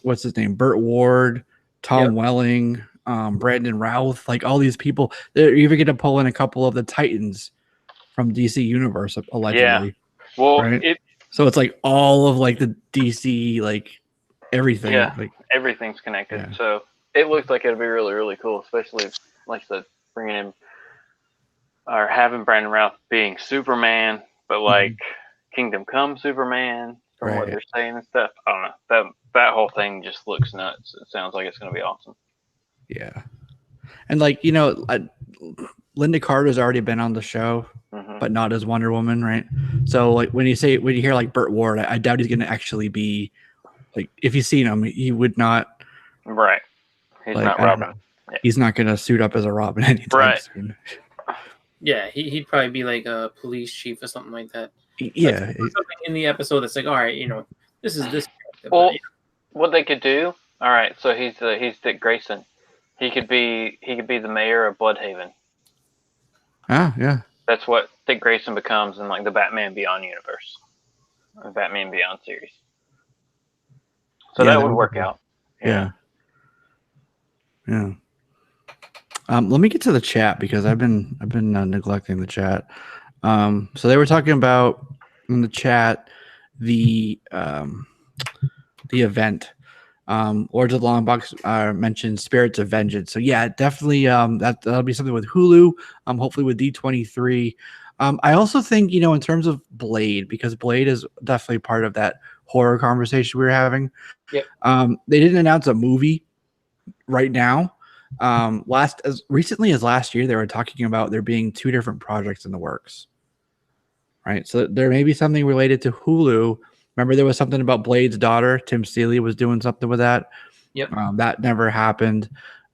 [SPEAKER 1] what's his name, Burt Ward, Tom Welling, Brandon Routh, like all these people. They're even going to pull in a couple of the Titans from DC Universe, allegedly.
[SPEAKER 2] Yeah. Well,
[SPEAKER 1] right? So it's like all of like the DC, like everything.
[SPEAKER 2] Yeah,
[SPEAKER 1] like
[SPEAKER 2] everything's connected. Yeah. So it looks like it'll be really, really cool, especially if, like I said, bringing him or having Brandon Routh being Superman, but like Kingdom Come Superman, from what they're saying and stuff. I don't know. That whole thing just looks nuts. It sounds like it's going to be awesome.
[SPEAKER 1] Yeah. And like, you know, Linda Carter's already been on the show, but not as Wonder Woman, right? So like when you hear like Burt Ward, I doubt he's going to actually be like, if you've seen him, he would not.
[SPEAKER 2] Right. He's like, not Robin.
[SPEAKER 1] Yeah. He's not going to suit up as a Robin anytime soon.
[SPEAKER 3] Yeah, he'd probably be like a police chief or something like that.
[SPEAKER 1] Yeah.
[SPEAKER 3] Like something in the episode that's like, all right, you know, this is this.
[SPEAKER 2] Well, what they could do, all right, so he's Dick Grayson. He could be the mayor of Bloodhaven.
[SPEAKER 1] Ah, yeah.
[SPEAKER 2] That's what Dick Grayson becomes in like the Batman Beyond universe, or Batman Beyond series. So that would work out.
[SPEAKER 1] Yeah. Let me get to the chat, because I've been neglecting the chat. So they were talking about in the chat the event. Lords of the Long Box mentioned Spirits of Vengeance. So yeah, definitely that'll be something with Hulu. Hopefully with D23. I also think, you know, in terms of Blade, because Blade is definitely part of that horror conversation we were having.
[SPEAKER 3] Yep.
[SPEAKER 1] They didn't announce a movie right now, as recently as last year, they were talking about there being 2 different projects in the works. Right, so there may be something related to Hulu. Remember, there was something about Blade's daughter. Tim Seeley was doing something with that.
[SPEAKER 3] Yep.
[SPEAKER 1] That never happened,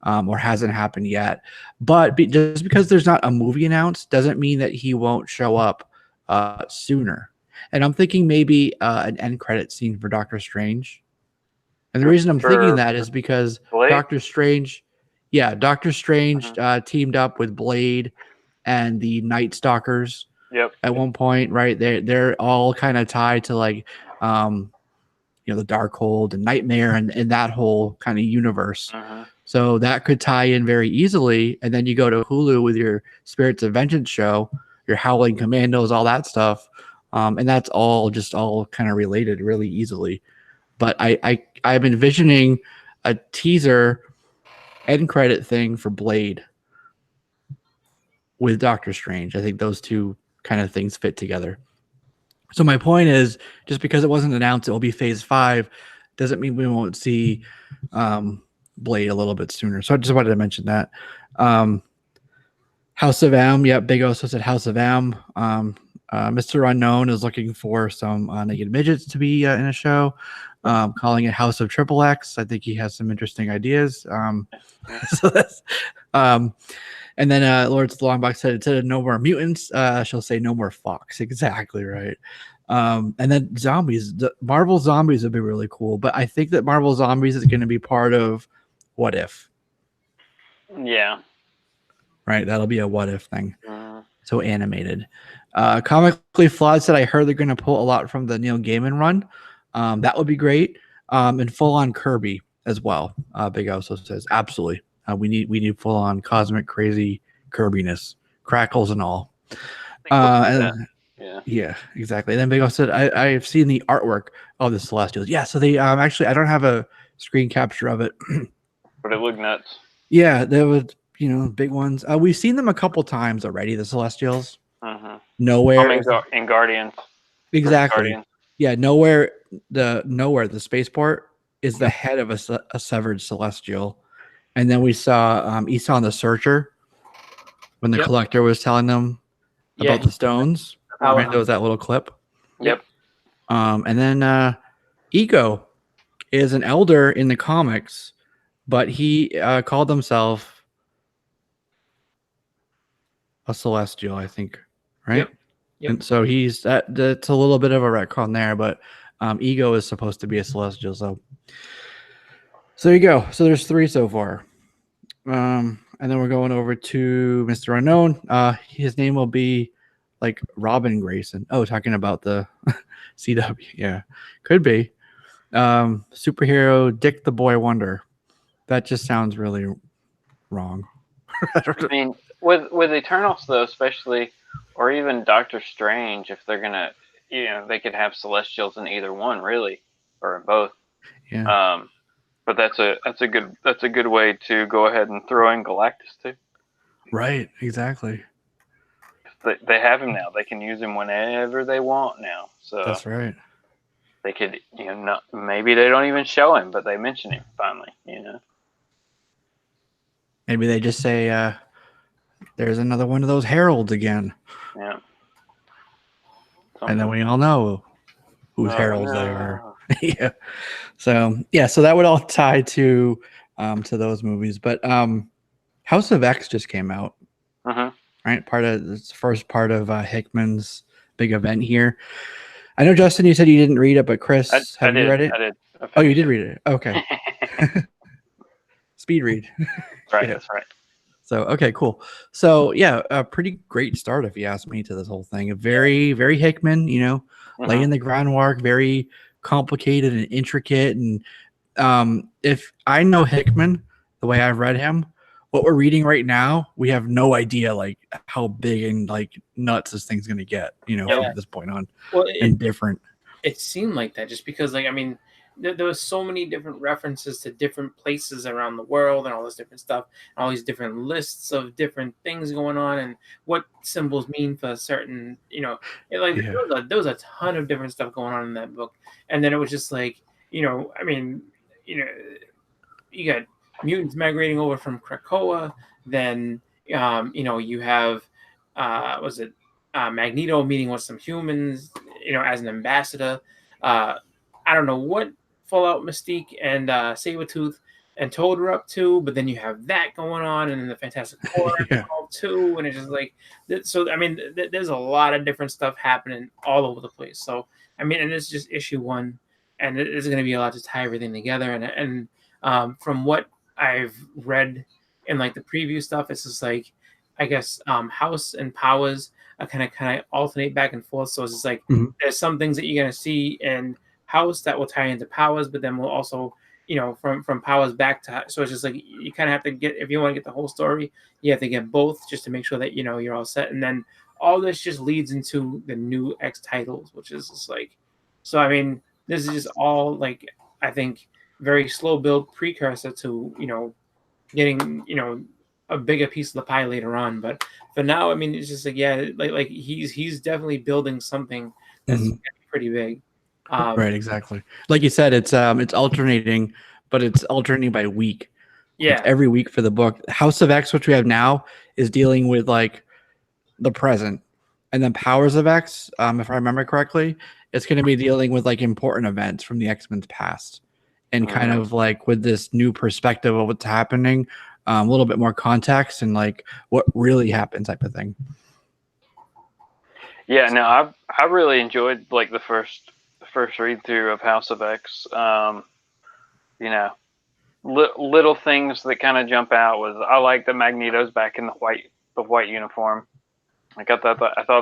[SPEAKER 1] or hasn't happened yet. But just because there's not a movie announced doesn't mean that he won't show up sooner. And I'm thinking maybe an end credit scene for Doctor Strange. And the reason I'm thinking that is because
[SPEAKER 2] Blade?
[SPEAKER 1] Doctor Strange teamed up with Blade and the Night Stalkers.
[SPEAKER 2] Yep.
[SPEAKER 1] At one point, right? They're all kind of tied to like the Darkhold and Nightmare and that whole kind of universe. So that could tie in very easily. And then you go to Hulu with your Spirits of Vengeance show, your Howling Commandos, all that stuff. And that's all kind of related really easily. But I'm envisioning a teaser end credit thing for Blade with Doctor Strange. I think those two kind of things fit together. So my point is, just because it wasn't announced it will be Phase 5 doesn't mean we won't see Blade a little bit sooner. So I just wanted to mention that. House of M, yeah, Big also said House of M. Mr. Unknown is looking for some naked midgets to be in a show, calling it House of Triple X. I think he has some interesting ideas. So that's and then Lawrence Longbox said, instead of no more mutants, she'll say no more Fox. Exactly right. And then zombies. Marvel Zombies would be really cool, but I think that Marvel Zombies is going to be part of What If.
[SPEAKER 2] Yeah.
[SPEAKER 1] Right, that'll be a What If thing. So animated. Comically Flawed said, I heard they're going to pull a lot from the Neil Gaiman run. That would be great. And full on Kirby as well. Big also says, absolutely. We need full on cosmic crazy Kirbiness, crackles and all. Yeah, exactly. And then Big O said, I've seen the artwork of the Celestials. Yeah, so they actually, I don't have a screen capture of it,
[SPEAKER 2] but it looked nuts.
[SPEAKER 1] Yeah, there was big ones. We've seen them a couple times already. The Celestials. Nowhere
[SPEAKER 2] in Guardians.
[SPEAKER 1] Exactly.
[SPEAKER 2] Guardians.
[SPEAKER 1] Yeah, nowhere. The spaceport is the head of a severed Celestial. And then we saw Esau and the Searcher when the collector was telling them about the stones. Right? There was that little clip.
[SPEAKER 2] Yep.
[SPEAKER 1] And then Ego is an elder in the comics, but he called himself a Celestial, I think. Right? Yep. And so he's that's a little bit of a retcon there, but Ego is supposed to be a Celestial. So there you go. So there's 3 so far. And then we're going over to Mr. Unknown. His name will be like Robin Grayson. Oh, talking about the CW. Yeah, could be. Superhero Dick the Boy Wonder. That just sounds really wrong.
[SPEAKER 2] I mean, with Eternals though, especially, or even Doctor Strange, if they're gonna, they could have Celestials in either one, really, or in both.
[SPEAKER 1] Yeah.
[SPEAKER 2] But that's a good way to go ahead and throw in Galactus too.
[SPEAKER 1] Right. Exactly.
[SPEAKER 2] They have him now. They can use him whenever they want now. So
[SPEAKER 1] that's right.
[SPEAKER 2] They could, maybe they don't even show him, but they mention him finally.
[SPEAKER 1] Maybe they just say, "There's another one of those heralds again."
[SPEAKER 2] Yeah.
[SPEAKER 1] And then we all know whose heralds they are. Yeah. So that would all tie to those movies. But House of X just came out. Right, it's the first part of Hickman's big event here. I know, Justin, you said you didn't read it, but Chris, have you read it?
[SPEAKER 2] I did.
[SPEAKER 1] Oh, you did read it. Okay. Speed read.
[SPEAKER 2] Right, that's right.
[SPEAKER 1] So, okay, cool. So, yeah, a pretty great start, if you ask me, to this whole thing. Very, very Hickman, laying the groundwork, very complicated and intricate. And if I know Hickman, the way I've read him, what we're reading right now, we have no idea like how big and like nuts this thing's gonna get, from this point on. Well, and different.
[SPEAKER 3] It seemed like that just because, like, I mean, there was so many different references to different places around the world and all this different stuff, and all these different lists of different things going on, and what symbols mean for certain, there was a ton of different stuff going on in that book, and then it was just like, I mean, you got mutants migrating over from Krakoa. Then you have Magneto meeting with some humans, as an ambassador. I don't know what Fallout Mystique and Sabretooth and Toad are up to, but then you have that going on, and then the Fantastic Four involved too, and it's just like, so I mean, there's a lot of different stuff happening all over the place. So I mean, and it's just issue 1, and there's going to be a lot to tie everything together. And from what I've read in like the preview stuff, it's just like, I guess House and Powers kind of alternate back and forth. So it's just like there's some things that you're going to see in House that will tie into Powers, but then we'll also, from Powers back to, so it's just like you kind of have to get, if you want to get the whole story, you have to get both just to make sure that you're all set. And then all this just leads into the new X titles, which is just like, so I mean, this is just all like, I think, very slow build precursor to getting a bigger piece of the pie later on. But for now, I mean, it's just like, yeah, like he's definitely building something that's gonna be pretty big.
[SPEAKER 1] Right, exactly. Like you said, it's alternating, but it's alternating by week.
[SPEAKER 3] Yeah,
[SPEAKER 1] it's every week for the book. House of X, which we have now, is dealing with like the present, and then Powers of X, if I remember correctly, it's going to be dealing with like important events from the X-Men's past, and kind of like with this new perspective of what's happening, a little bit more context and like what really happened, type of thing.
[SPEAKER 2] Yeah, no, I really enjoyed like the first read through of House of X. Little things that kind of jump out was I like that Magneto's back in the white uniform. I thought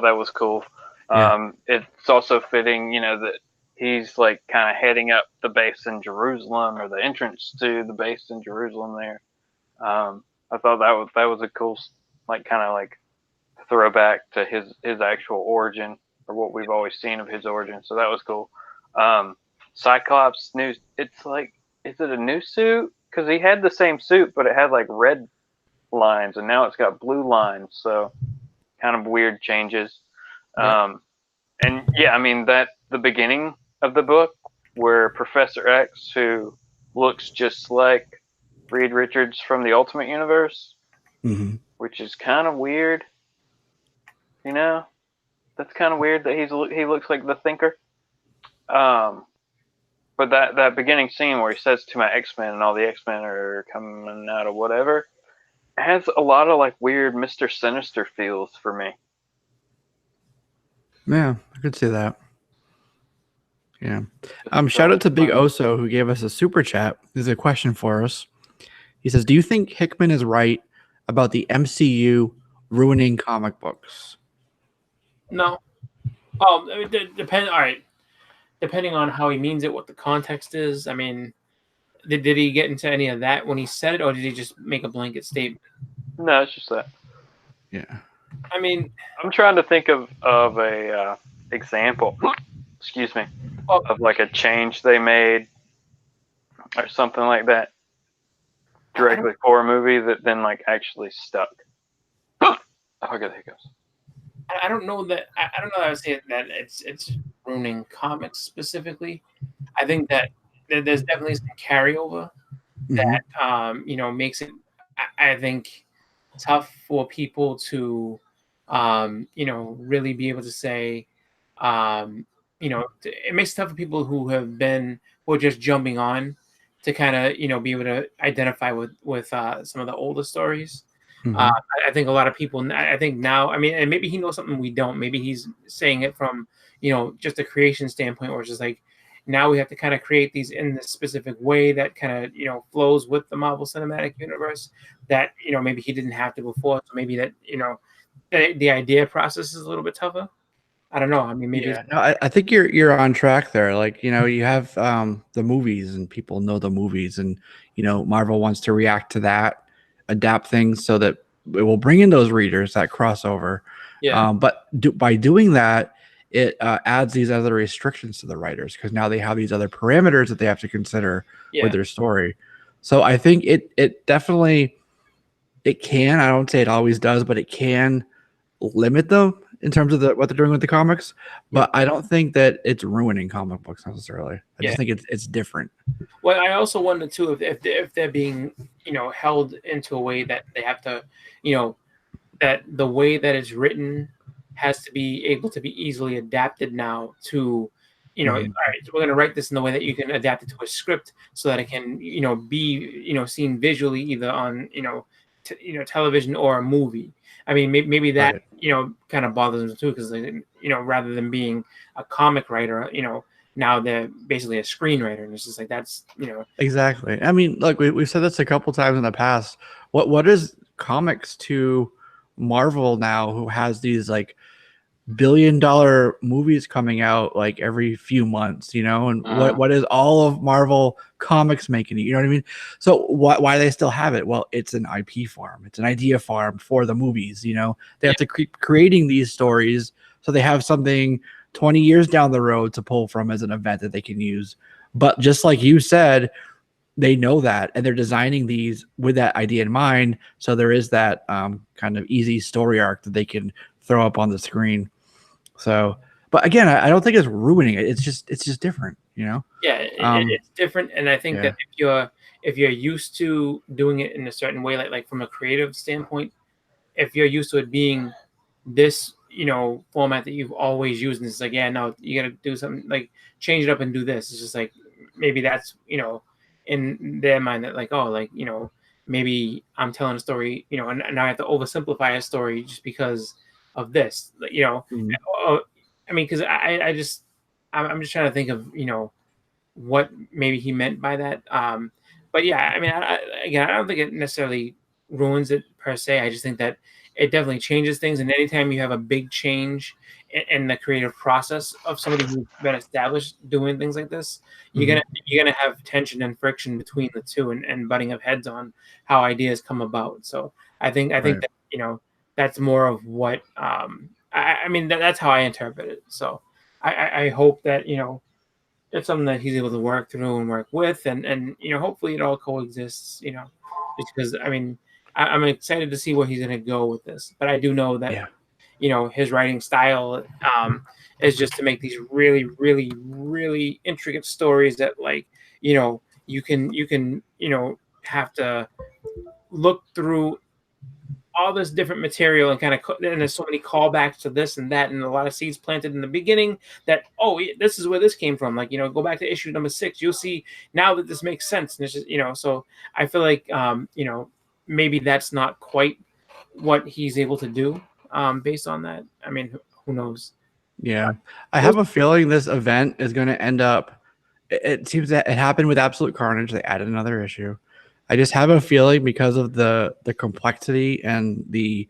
[SPEAKER 2] that was cool. It's also fitting, that he's like kind of heading up the base in Jerusalem, or the entrance to the base in Jerusalem there. I thought that was a cool, like, kind of like throwback to his actual origin, or what we've always seen of his origin. So that was cool. Cyclops new, it's like, is it a new suit? Because he had the same suit, but it had like red lines, and now it's got blue lines. So kind of weird changes. And yeah, I mean, that the beginning of the book where Professor X, who looks just like Reed Richards from the Ultimate Universe, which is kind of weird. That's kind of weird that he looks like the Thinker. But that beginning scene where he says to my X-Men, and all the X-Men are coming out of whatever, has a lot of like weird Mr. Sinister feels for me.
[SPEAKER 1] Yeah, I could see that. Yeah. Shout out to Big Oso, who gave us a super chat. There's a question for us. He says, do you think Hickman is right about the MCU ruining comic books?
[SPEAKER 3] No. Depend. All right. Depending on how he means it, what the context is. I mean, did he get into any of that when he said it, or did he just make a blanket statement?
[SPEAKER 2] No, it's just that.
[SPEAKER 1] Yeah.
[SPEAKER 3] I mean,
[SPEAKER 2] I'm trying to think of a example. Excuse me. Of like a change they made, or something like that, directly for a movie that then like actually stuck. Oh, I got the hiccups.
[SPEAKER 3] I don't know that. I don't know that I would say that it's ruining comics specifically. I think that there's definitely some carryover that makes it, I think, tough for people to really be able to say, it makes it tough for people who are just jumping on to kind of be able to identify with some of the older stories. I think a lot of people, I think now, I mean, and maybe he knows something we don't. Maybe he's saying it from, just a creation standpoint, where it's just like, now we have to kind of create these in this specific way that kind of, flows with the Marvel Cinematic Universe that, maybe he didn't have to before. So maybe that, the idea process is a little bit tougher. I don't know. I mean, maybe.
[SPEAKER 1] Yeah, no, I think you're on track there. Like, you have the movies, and people know the movies, and, Marvel wants to react to that, adapt things so that it will bring in those readers, that crossover.
[SPEAKER 3] Yeah.
[SPEAKER 1] But by doing that, it adds these other restrictions to the writers, because now they have these other parameters that they have to consider with their story. So I think it definitely, it can, I don't say it always does, but it can limit them in terms of what they're doing with the comics. But I don't think that it's ruining comic books necessarily. I just think it's different.
[SPEAKER 3] Well, I also wonder too if they're being, held into a way that they have to, that the way that it's written has to be able to be easily adapted now to, all right, so we're going to write this in the way that you can adapt it to a script so that it can, be, seen visually either on, television or a movie. I mean, maybe that, kind of bothers them too, because, rather than being a comic writer, now they're basically a screenwriter, and it's just like, that's,
[SPEAKER 1] Exactly. I mean, look, we've said this a couple times in the past. What is comics to Marvel now, who has these like billion-dollar movies coming out like every few months, and what is all of Marvel Comics making it? You know what I mean? So why do they still have it? Well, it's an IP farm. It's an idea farm for the movies. They have to keep creating these stories so they have something 20 years down the road to pull from as an event that they can use. But just like you said, they know that, and they're designing these with that idea in mind. So there is that kind of easy story arc that they can throw up on the screen. So, but again, I don't think it's ruining it. It's just different,
[SPEAKER 3] Yeah, it's different, and I think that if you're used to doing it in a certain way, like from a creative standpoint, if you're used to it being this, format that you've always used, and it's like, yeah, no, you got to do something like change it up and do this. It's just like maybe that's in their mind that like, oh, like maybe I'm telling a story, and now I have to oversimplify a story just because of this, I mean, because I'm just trying to think of what maybe he meant by that. But yeah, I mean, again, I don't think it necessarily ruins it per se. I just think that it definitely changes things, and anytime you have a big change in the creative process of somebody who's been established doing things like this, you're gonna have tension and friction between the two, and butting of heads on how ideas come about. So I think that that's more of what I mean, that's how I interpret it. So I hope that it's something that he's able to work through and work with, and hopefully it all coexists. Just because I mean I'm excited to see where he's going to go with this, but I do know that his writing style is just to make these really, really, really intricate stories that like you can have to look through all this different material and and there's so many callbacks to this and that, and a lot of seeds planted in the beginning that this is where this came from. Like go back to issue number 6, you'll see now that this makes sense. And it's just so I feel like maybe that's not quite what he's able to do based on that. I mean, who knows?
[SPEAKER 1] Yeah, I have a feeling this event is going to end up. It seems that it happened with Absolute Carnage. They added another issue. I just have a feeling because of the complexity and the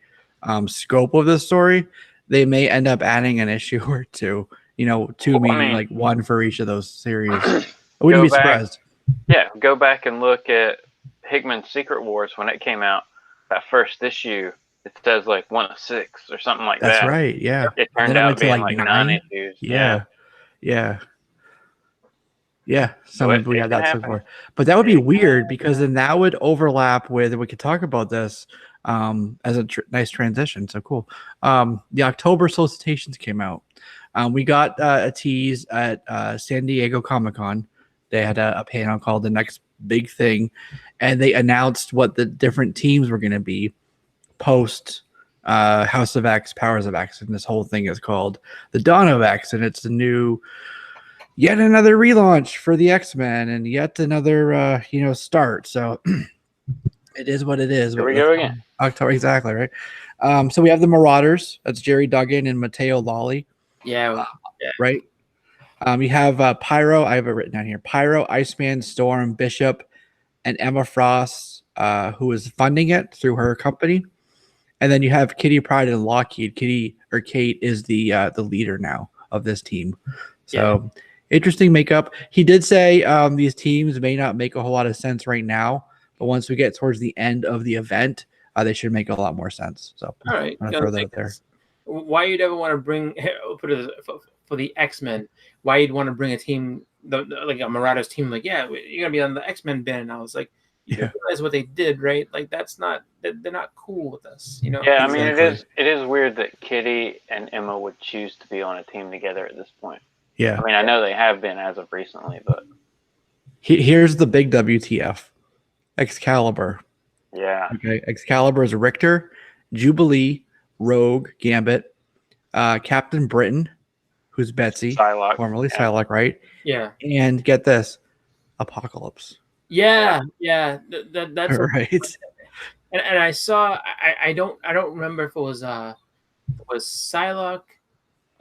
[SPEAKER 1] scope of this story, they may end up adding an issue or two. Two meaning like one for each of those series. I wouldn't be surprised.
[SPEAKER 2] Yeah, go back and look at Hickman's Secret Wars when it came out. That first issue, it says like 1 of 6 or something like that.
[SPEAKER 1] That's right. Yeah,
[SPEAKER 2] it turned out being like 9 issues.
[SPEAKER 1] Yeah.
[SPEAKER 2] So
[SPEAKER 1] we had that so far, but that would be weird because then that would overlap with. We could talk about this as a nice transition. So cool. The October Solicitations came out. We got a tease at San Diego Comic-Con. They had a panel called The Next Big Thing, and they announced what the different teams were going to be post House of X, Powers of X, and this whole thing is called The Dawn of X, and it's the new. Yet another relaunch for the XMen, and yet another start. So it is what it is.
[SPEAKER 2] Here we go again.
[SPEAKER 1] October, exactly right. So we have the Marauders. That's Jerry Duggan and Matteo Lolli.
[SPEAKER 3] Yeah.
[SPEAKER 1] Right. You have Pyro. I have it written down here. Pyro, Iceman, Storm, Bishop, and Emma Frost, who is funding it through her company. And then you have Kitty Pryde and Lockheed. Kate is the leader now of this team. So. Yeah. Interesting makeup. He did say these teams may not make a whole lot of sense right now, but once we get towards the end of the event, they should make a lot more sense. So,
[SPEAKER 3] all right,
[SPEAKER 1] I'm gonna throw that out there.
[SPEAKER 3] Why you'd ever want to bring for the X-Men? Why you'd want to bring a team like a Marauders team? Like, yeah, you're gonna be on the X-Men bin. And I was like, you realize what they did, right? Like, that's not they're not cool with us,
[SPEAKER 2] Yeah, I mean, it is weird that Kitty and Emma would choose to be on a team together at this point.
[SPEAKER 1] Yeah,
[SPEAKER 2] I mean, I know they have been as of recently, but
[SPEAKER 1] here's the big WTF. Excalibur.
[SPEAKER 2] Yeah.
[SPEAKER 1] Okay, Excalibur is Richter, Jubilee, Rogue, Gambit, Captain Britain, who's Betsy,
[SPEAKER 2] Psylocke.
[SPEAKER 1] formerly
[SPEAKER 2] Yeah.
[SPEAKER 1] Psylocke, right?
[SPEAKER 3] Yeah.
[SPEAKER 1] And get this, Apocalypse.
[SPEAKER 3] Yeah. That's what,
[SPEAKER 1] Right.
[SPEAKER 3] and I saw. I don't remember if it was Psylocke.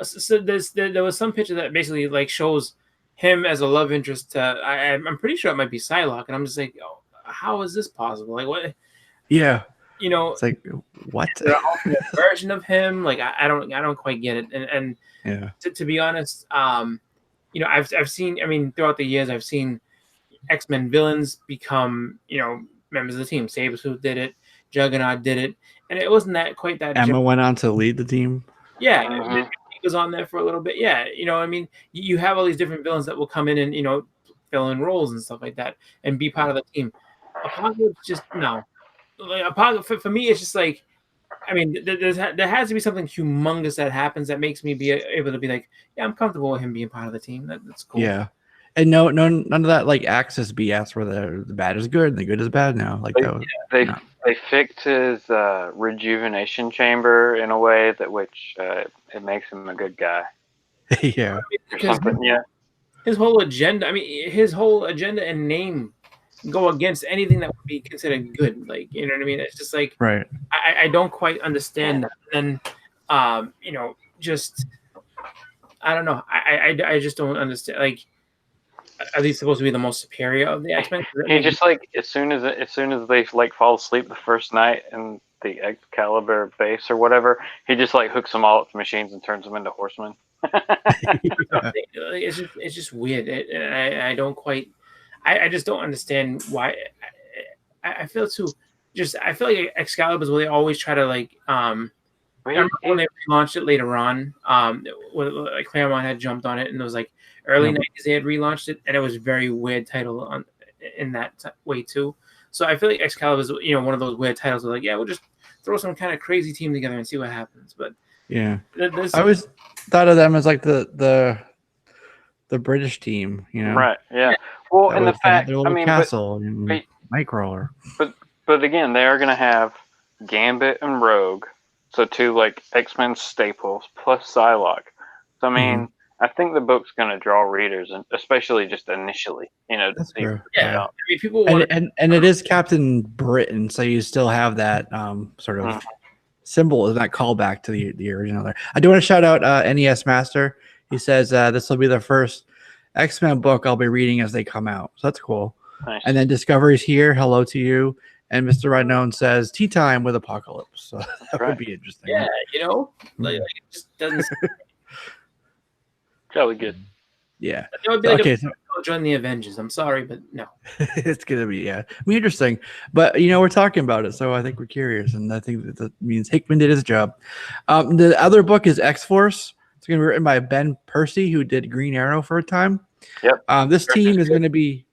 [SPEAKER 3] So there was some picture that basically like shows him as a love interest. I'm pretty sure it might be Psylocke, and I'm just like, oh, how is this possible? Like what?
[SPEAKER 1] Yeah.
[SPEAKER 3] You know,
[SPEAKER 1] It's like what?
[SPEAKER 3] the alternate version of him. Like I don't quite get it. And
[SPEAKER 1] Yeah.
[SPEAKER 3] to be honest, you know, I've seen. I mean, throughout the years, I've seen X-Men villains become, you know, members of the team. Sabretooth did it. Juggernaut did it, and it wasn't that quite that.
[SPEAKER 1] Emma went on to lead the team.
[SPEAKER 3] Yeah,
[SPEAKER 2] Mhm.
[SPEAKER 3] he was on there for a little bit. Yeah, you know, I mean, you have all these different villains that will come in and, you know, fill in roles and stuff like that and be part of the team. Apocalypse just no. Like, Apocalypse for me, it's just like, I mean, there has to be something humongous that happens that makes me be able to be like, yeah, I'm comfortable with him being part of the team. That's cool.
[SPEAKER 1] Yeah. And none of that like Axis BS where the bad is good and the good is bad now. Like
[SPEAKER 2] They fixed his rejuvenation chamber in a way that it makes him a good guy.
[SPEAKER 1] Yeah.
[SPEAKER 2] Or something. Yeah.
[SPEAKER 3] His whole agenda. I mean, his whole agenda and name go against anything that would be considered good. Like, you know what I mean? It's just like,
[SPEAKER 1] right.
[SPEAKER 3] I don't quite understand that. And you know, just I don't know. I just don't understand. Like, are these supposed to be the most superior of the X-Men?
[SPEAKER 2] He just like as soon as they like fall asleep the first night in the Excalibur base or whatever, he just like hooks them all up to machines and turns them into horsemen.
[SPEAKER 3] It's just weird. I don't quite. I just don't understand why. I feel too. I feel like Excalibur is where they always try to like. I remember when they relaunched it later on. Like Claremont had jumped on it, and it was like early 90s they had relaunched it, and it was a very weird title in that way too. So I feel like Excalibur is, you know, one of those weird titles where like, yeah, we'll just throw some kind of crazy team together and see what happens. But
[SPEAKER 1] yeah, I always thought of them as like the British team, you know.
[SPEAKER 2] Right. Yeah. Well, and the fact,
[SPEAKER 1] their little castle, Nightcrawler.
[SPEAKER 2] But again, they are going to have Gambit and Rogue, so two like X-Men staples plus Psylocke. So I mean, I think the book's going to draw readers, and especially just initially, you know.
[SPEAKER 1] That's true.
[SPEAKER 3] Yeah, I mean, people want
[SPEAKER 1] and it is Captain Britain, so you still have that sort of symbol, is that callback to the original there. I do want to shout out NES Master. He says this will be the first X-Men book I'll be reading as they come out. So that's cool.
[SPEAKER 2] Nice.
[SPEAKER 1] And then Discovery's here. Hello to you. And Mr. Unknown says tea time with Apocalypse. So that would be interesting.
[SPEAKER 3] Yeah, you know, like it just doesn't.
[SPEAKER 2] Probably good.
[SPEAKER 1] Yeah.
[SPEAKER 3] That would be like
[SPEAKER 1] okay.
[SPEAKER 3] Join the Avengers. I'm sorry, but no.
[SPEAKER 1] It's gonna be be interesting. But you know, we're talking about it, so I think we're curious, and I think that means Hickman did his job. The other book is X-Force. It's gonna be written by Ben Percy, who did Green Arrow for a time.
[SPEAKER 2] Yep.
[SPEAKER 1] This team is gonna be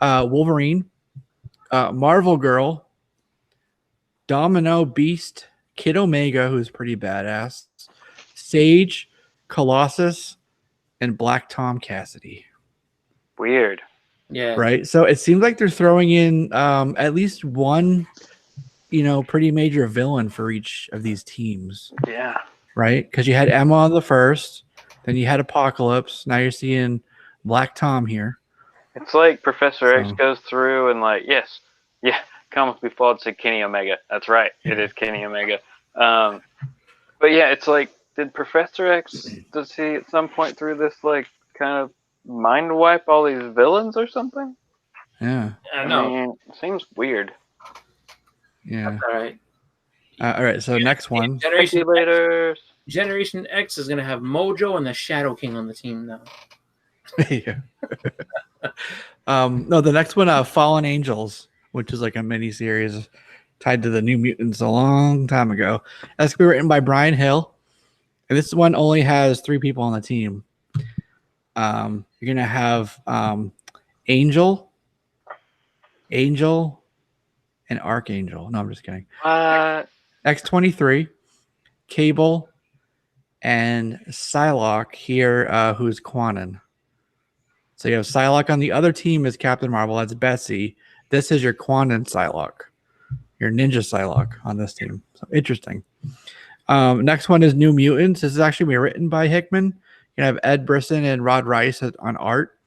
[SPEAKER 1] Wolverine, Marvel Girl, Domino, Beast, Kid Omega, who's pretty badass, Sage, Colossus, and Black Tom Cassidy.
[SPEAKER 2] Weird.
[SPEAKER 3] Yeah.
[SPEAKER 1] Right. So it seems like they're throwing in at least one, you know, pretty major villain for each of these teams.
[SPEAKER 2] Yeah.
[SPEAKER 1] Right. Because you had Emma on the first, then you had Apocalypse. Now you're seeing Black Tom here.
[SPEAKER 2] It's like Professor X goes through and like, comics be flawed, said Kenny Omega. That's right. It is Kenny Omega. But yeah, it's like, did Professor X, does he at some point through this like kind of mind wipe all these villains or something?
[SPEAKER 1] Yeah.
[SPEAKER 3] I know.
[SPEAKER 2] mean, it seems weird.
[SPEAKER 1] Yeah.
[SPEAKER 3] All right.
[SPEAKER 1] All right. So next one.
[SPEAKER 3] Generation X is going to have Mojo and the Shadow King on the team now.
[SPEAKER 1] Yeah. No, the next one, Fallen Angels, which is like a mini series tied to the New Mutants a long time ago. That's gonna be written by Brian Hill, and this one only has 3 people on the team. You're gonna have Angel, and Archangel. No, I'm just kidding. X-23, Cable, and Psylocke here, who's Quanon. So you have Psylocke on the other team as Captain Marvel. That's Betsy. This is your Quandan Psylocke, your Ninja Psylocke on this team. So interesting. Next one is New Mutants. This is actually written by Hickman. You have Ed Brisson and Rod Rice on art.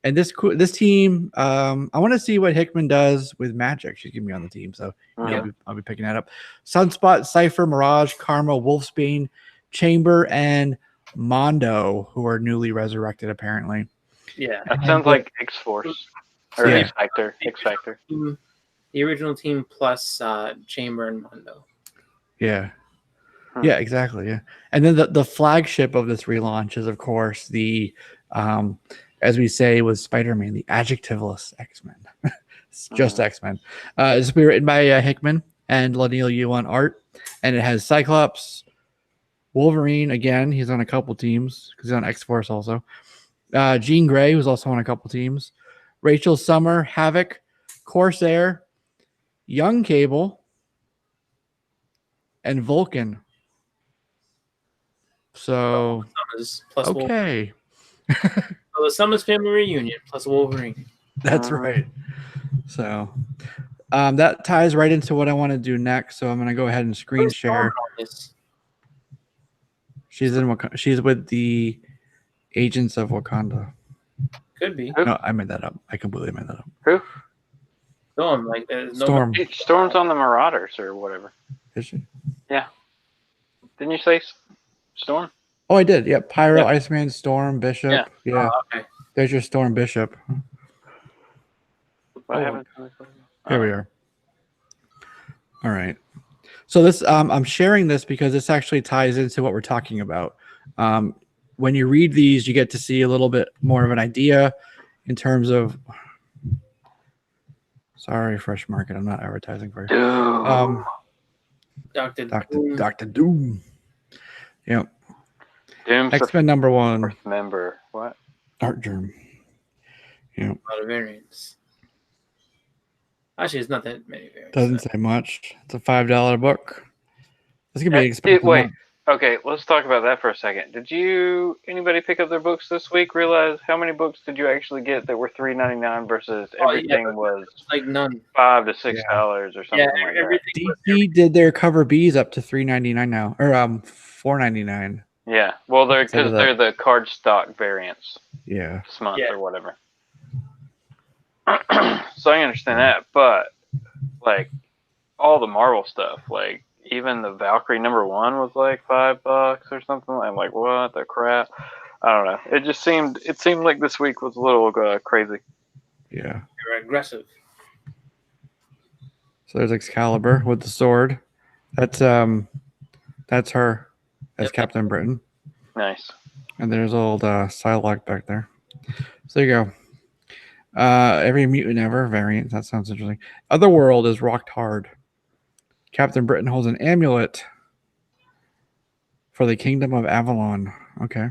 [SPEAKER 1] And this team, I want to see what Hickman does with Magic. She's gonna be on the team, so I'll be picking that up. Sunspot, Cypher, Mirage, Karma, Wolfsbane, Chamber, and Mondo, who are newly resurrected apparently.
[SPEAKER 3] Yeah,
[SPEAKER 2] that sounds like X-Force or
[SPEAKER 1] Yeah.
[SPEAKER 2] X-Factor. X-Factor.
[SPEAKER 3] The original team plus Chamber and Mondo.
[SPEAKER 1] Yeah. Yeah, exactly. Yeah. And then the flagship of this relaunch is, of course, the as we say with Spider-Man, the adjectiveless X-Men. It's just X-Men. It's written by Hickman and Laniel Yu on art. And it has Cyclops, Wolverine, again, he's on a couple teams because he's on X-Force also. Jean Grey, who's also on a couple teams. Rachel Summer, Havoc, Corsair, Young Cable, and Vulcan. So,
[SPEAKER 3] Plus
[SPEAKER 1] okay.
[SPEAKER 3] So the Summers family reunion plus Wolverine.
[SPEAKER 1] That's right. So that ties right into what I want to do next. So I'm going to go ahead and screen share. She's in Wakanda. She's with the Agents of Wakanda.
[SPEAKER 3] Could be.
[SPEAKER 1] No, I made that up. I completely made that up.
[SPEAKER 2] Who?
[SPEAKER 3] Storm, like there's no
[SPEAKER 1] Storm.
[SPEAKER 2] Storm's on the Marauders or whatever.
[SPEAKER 1] Is she?
[SPEAKER 2] Yeah. Didn't you say Storm?
[SPEAKER 1] Oh, I did. Yeah. Pyro,
[SPEAKER 2] Yeah.
[SPEAKER 1] Iceman, Storm, Bishop.
[SPEAKER 2] Yeah.
[SPEAKER 1] Yeah.
[SPEAKER 3] Okay.
[SPEAKER 1] There's your Storm Bishop.
[SPEAKER 2] What happened?
[SPEAKER 1] Here we are. All right. So this, I'm sharing this because this actually ties into what we're talking about. When you read these, you get to see a little bit more of an idea in terms of. Sorry, Fresh Market. I'm not advertising for you. Dr. Doom. Yep.
[SPEAKER 2] Doom's
[SPEAKER 1] X-Men number 1.
[SPEAKER 2] Member. What?
[SPEAKER 1] Art Germ. Yep.
[SPEAKER 3] A lot of variants. Actually, it's not that many variants.
[SPEAKER 1] Doesn't say much. It's a $5 book. This could be an expensive.
[SPEAKER 2] Wait. Okay, let's talk about that for a second. Did anybody pick up their books this week? Realize how many books did you actually get that were $3.99 versus everything was
[SPEAKER 3] like none,
[SPEAKER 2] $5 to $6 or something like that?
[SPEAKER 1] DC did their cover Bs up to $3.99 now, or $4.99.
[SPEAKER 2] Yeah, well, they're the card stock variants.
[SPEAKER 1] Yeah,
[SPEAKER 2] this month or whatever. So I understand that, but like all the Marvel stuff, like. Even the Valkyrie number 1 was like $5 or something. I'm like, what the crap? I don't know. It seemed like this week was a little crazy.
[SPEAKER 1] Yeah.
[SPEAKER 3] They were aggressive.
[SPEAKER 1] So there's Excalibur with the sword. That's her as Captain Britain.
[SPEAKER 2] Nice.
[SPEAKER 1] And there's old Psylocke back there. So there you go. Every mutant ever variant. That sounds interesting. Otherworld is rocked hard. Captain Britain holds an amulet for the Kingdom of Avalon. Okay.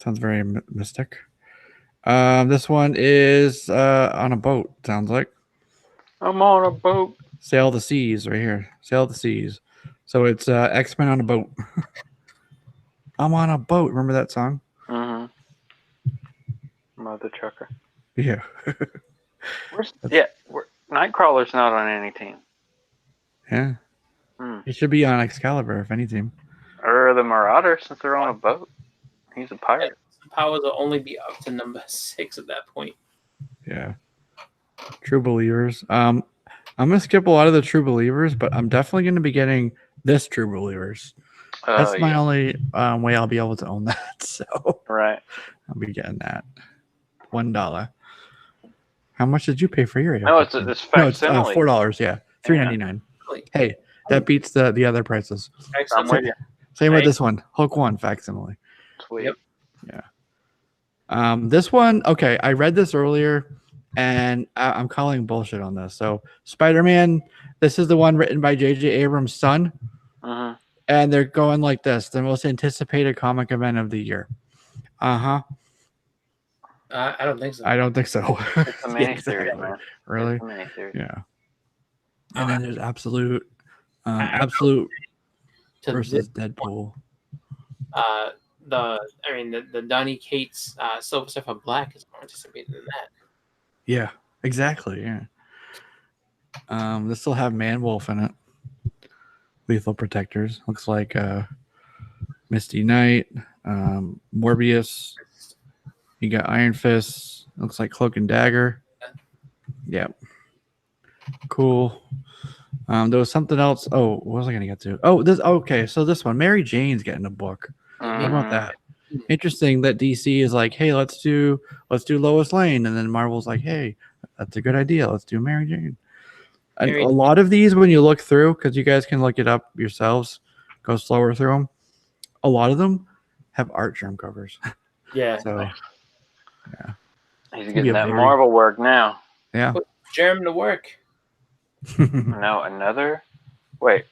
[SPEAKER 1] Sounds very mystic. This one is on a boat, sounds like.
[SPEAKER 2] I'm on a boat.
[SPEAKER 1] Sail the Seas right here. Sail the Seas. So it's X-Men on a boat. I'm on a boat. Remember that song?
[SPEAKER 2] Mm-hmm. Mother Trucker.
[SPEAKER 1] Yeah.
[SPEAKER 2] Nightcrawler's not on any team.
[SPEAKER 1] Yeah. He should be on Excalibur, if any team.
[SPEAKER 2] Or the Marauder, since they're on a boat. He's a pirate.
[SPEAKER 3] Powers will only be up to number 6 at that point.
[SPEAKER 1] Yeah. True Believers. I'm going to skip a lot of the True Believers, but I'm definitely going to be getting this True Believers. That's my only way I'll be able to own that. So
[SPEAKER 2] right.
[SPEAKER 1] I'll be getting that. $1. How much did you pay for your?
[SPEAKER 2] No, it's facsimile.
[SPEAKER 1] $4. Yeah. $3.99. Hey, that beats the other prices. Same with this one. Hulk 1 facsimile.
[SPEAKER 2] Sweet.
[SPEAKER 1] Yep. Yeah. This one, okay, I read this earlier and I'm calling bullshit on this. So Spider-Man, this is the one written by J.J. Abrams' son.
[SPEAKER 2] Uh-huh.
[SPEAKER 1] And they're going like this: the most anticipated comic event of the year.
[SPEAKER 3] I don't think so.
[SPEAKER 1] I don't think so.
[SPEAKER 2] It's a miniseries, man.
[SPEAKER 1] Really?
[SPEAKER 2] It's a miniseries.
[SPEAKER 1] Yeah. And then there's Absolute versus Deadpool.
[SPEAKER 3] The Donny Cates Silver Surfer Black is more anticipated than that.
[SPEAKER 1] Yeah. Exactly. Yeah. This will have Man-Wolf in it. Lethal Protectors. Looks like Misty Knight, Morbius. You got Iron Fist. Looks like Cloak and Dagger. Yep. Cool. There was something else. Oh, what was I gonna get to? Oh, this. Okay, so this one, Mary Jane's getting a book. How about that? Interesting that DC is like, hey, let's do Lois Lane, and then Marvel's like, hey, that's a good idea. Let's do Mary Jane. And a lot of these, when you look through, because you guys can look it up yourselves, go slower through them. A lot of them have art germ covers.
[SPEAKER 3] Yeah.
[SPEAKER 1] So, yeah.
[SPEAKER 2] He's getting that Marvel work now.
[SPEAKER 1] Yeah.
[SPEAKER 3] Put germ to work.
[SPEAKER 2] No, another. Wait.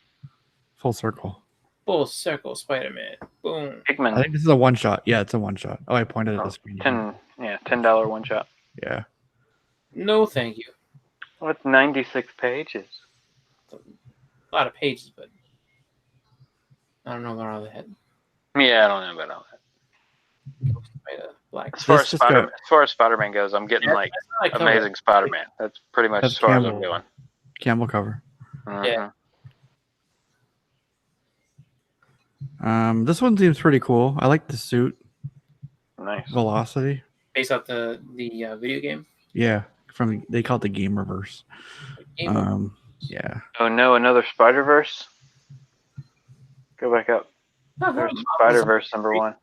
[SPEAKER 1] Full circle.
[SPEAKER 3] Full circle Spider-Man. Boom.
[SPEAKER 2] Hickman.
[SPEAKER 1] I think this is a one shot. Yeah, it's a one shot. Oh, I pointed at the screen.
[SPEAKER 2] $10 one shot.
[SPEAKER 1] Yeah.
[SPEAKER 3] No, thank you.
[SPEAKER 2] What's 96 pages?
[SPEAKER 3] A lot of pages, but I don't know about all that.
[SPEAKER 2] Yeah, I don't know about all that.
[SPEAKER 3] Black.
[SPEAKER 2] As far as Spider-Man goes, I'm getting like Amazing Spider-Man. That's pretty much as far as I'm going.
[SPEAKER 1] Campbell cover.
[SPEAKER 3] Yeah.
[SPEAKER 1] This one seems pretty cool. I like the suit.
[SPEAKER 2] Nice.
[SPEAKER 1] Velocity.
[SPEAKER 3] Based off the video game.
[SPEAKER 1] Yeah, they call it the Gamerverse. Yeah.
[SPEAKER 2] Oh no, another Spider-Verse. Go back up. There's Spider-Verse #1.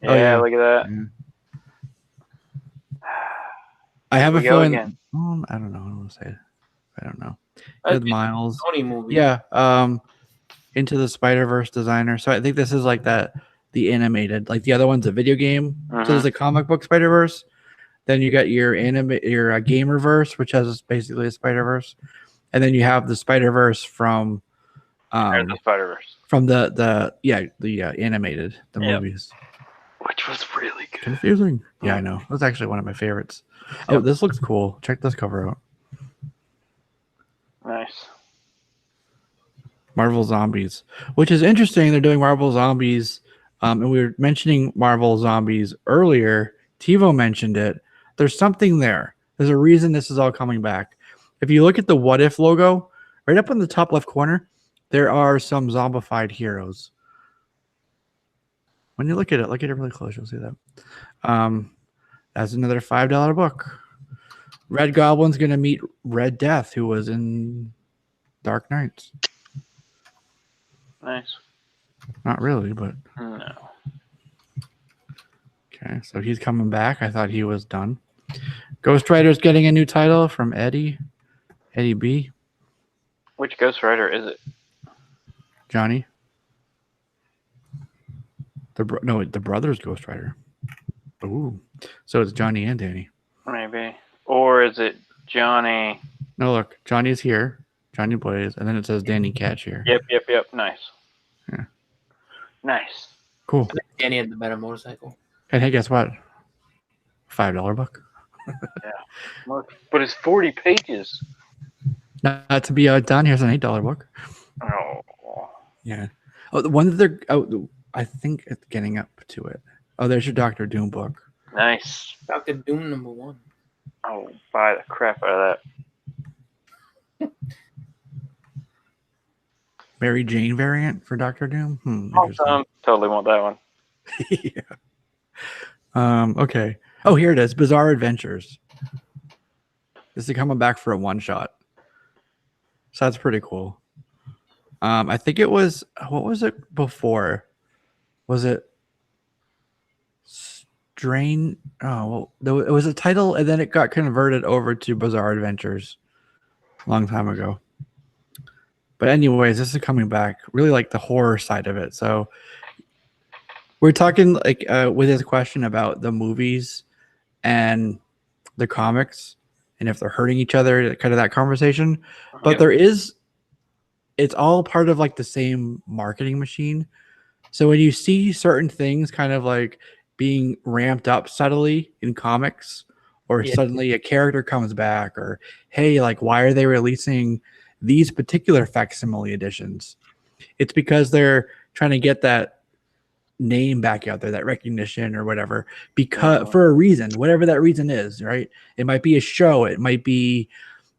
[SPEAKER 2] Yeah, look at that.
[SPEAKER 1] Yeah. I have a feeling.
[SPEAKER 2] Again.
[SPEAKER 1] I don't know. I don't want to say it. I don't know. With Miles.
[SPEAKER 3] Sony movie.
[SPEAKER 1] Yeah. Into the Spider-Verse designer. So I think this is like the animated. Like the other one's a video game. So there's a comic book Spider-Verse. Then you got your Gamerverse, which has basically a Spider-Verse, and then you have the Spider-Verse from
[SPEAKER 2] the Spider-Verse
[SPEAKER 1] from the animated movies,
[SPEAKER 2] which was really good.
[SPEAKER 1] Confusing. Yeah, I know. It was actually one of my favorites. Oh, this looks cool. Check this cover out.
[SPEAKER 2] Nice.
[SPEAKER 1] Marvel Zombies, which is interesting. They're doing Marvel Zombies, and we were mentioning Marvel Zombies earlier. TiVo mentioned it. There's something there. There's a reason this is all coming back. If you look at the What If logo, right up in the top left corner, there are some zombified heroes. When you look at it really close, you'll see that. That's another $5 book. Red Goblin's going to meet Red Death, who was in Dark Knights.
[SPEAKER 2] Nice.
[SPEAKER 1] Not really, but...
[SPEAKER 2] No.
[SPEAKER 1] Okay, so he's coming back. I thought he was done. Ghost Rider's getting a new title from Eddie B.
[SPEAKER 2] Which Ghost Rider is it?
[SPEAKER 1] Johnny. The brother's Ghost Rider. Ooh, so it's Johnny and Danny.
[SPEAKER 2] Maybe, or is it Johnny?
[SPEAKER 1] No, look, Johnny's here. Johnny Blaze, and then it says Danny Catch here.
[SPEAKER 2] Yep. Nice.
[SPEAKER 1] Yeah.
[SPEAKER 2] Nice.
[SPEAKER 1] Cool.
[SPEAKER 3] Danny had the better motorcycle.
[SPEAKER 1] And hey, guess what? $5 book.
[SPEAKER 2] Yeah. But it's 40 pages.
[SPEAKER 1] Not to be done. Here's an $8 book.
[SPEAKER 2] Oh.
[SPEAKER 1] Yeah. Oh, the one that they're. Oh, I think it's getting up to it. Oh, there's your Doctor Doom book.
[SPEAKER 2] Nice.
[SPEAKER 3] Doctor Doom #1.
[SPEAKER 2] Oh, buy the crap out of that.
[SPEAKER 1] Mary Jane variant for Doctor Doom.
[SPEAKER 2] Awesome. Totally want that one.
[SPEAKER 1] Yeah. Okay. Oh, here it is. Bizarre Adventures. This is coming back for a one shot. So that's pretty cool. I think it was, what was it before? Was it Strain? Oh, well, it was a title and then it got converted over to Bizarre Adventures a long time ago. But anyways, this is coming back. Really like the horror side of it. So we're talking like with this question about the movies and the comics and if they're hurting each other, kind of that conversation. But it's all part of like the same marketing machine. So when you see certain things kind of like being ramped up subtly in comics, or suddenly a character comes back, or hey, like why are they releasing these particular facsimile editions? It's because they're trying to get that name back out there, that recognition or whatever, because for a reason, whatever that reason is, right? It might be a show, it might be,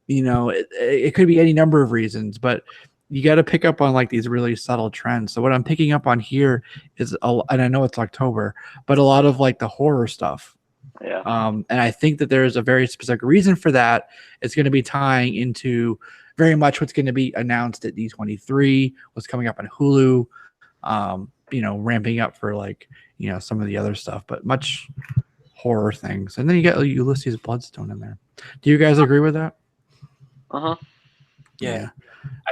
[SPEAKER 1] it could be any number of reasons, but you got to pick up on like these really subtle trends. So what I'm picking up on here is, and I know it's October, but a lot of like the horror stuff.
[SPEAKER 2] Yeah.
[SPEAKER 1] And I think that there's a very specific reason for that. It's going to be tying into very much what's going to be announced at D23, what's coming up on Hulu, ramping up for like, some of the other stuff, but much horror things. And then you get Ulysses Bloodstone in there. Do you guys agree with that?
[SPEAKER 2] Uh-huh.
[SPEAKER 1] Yeah.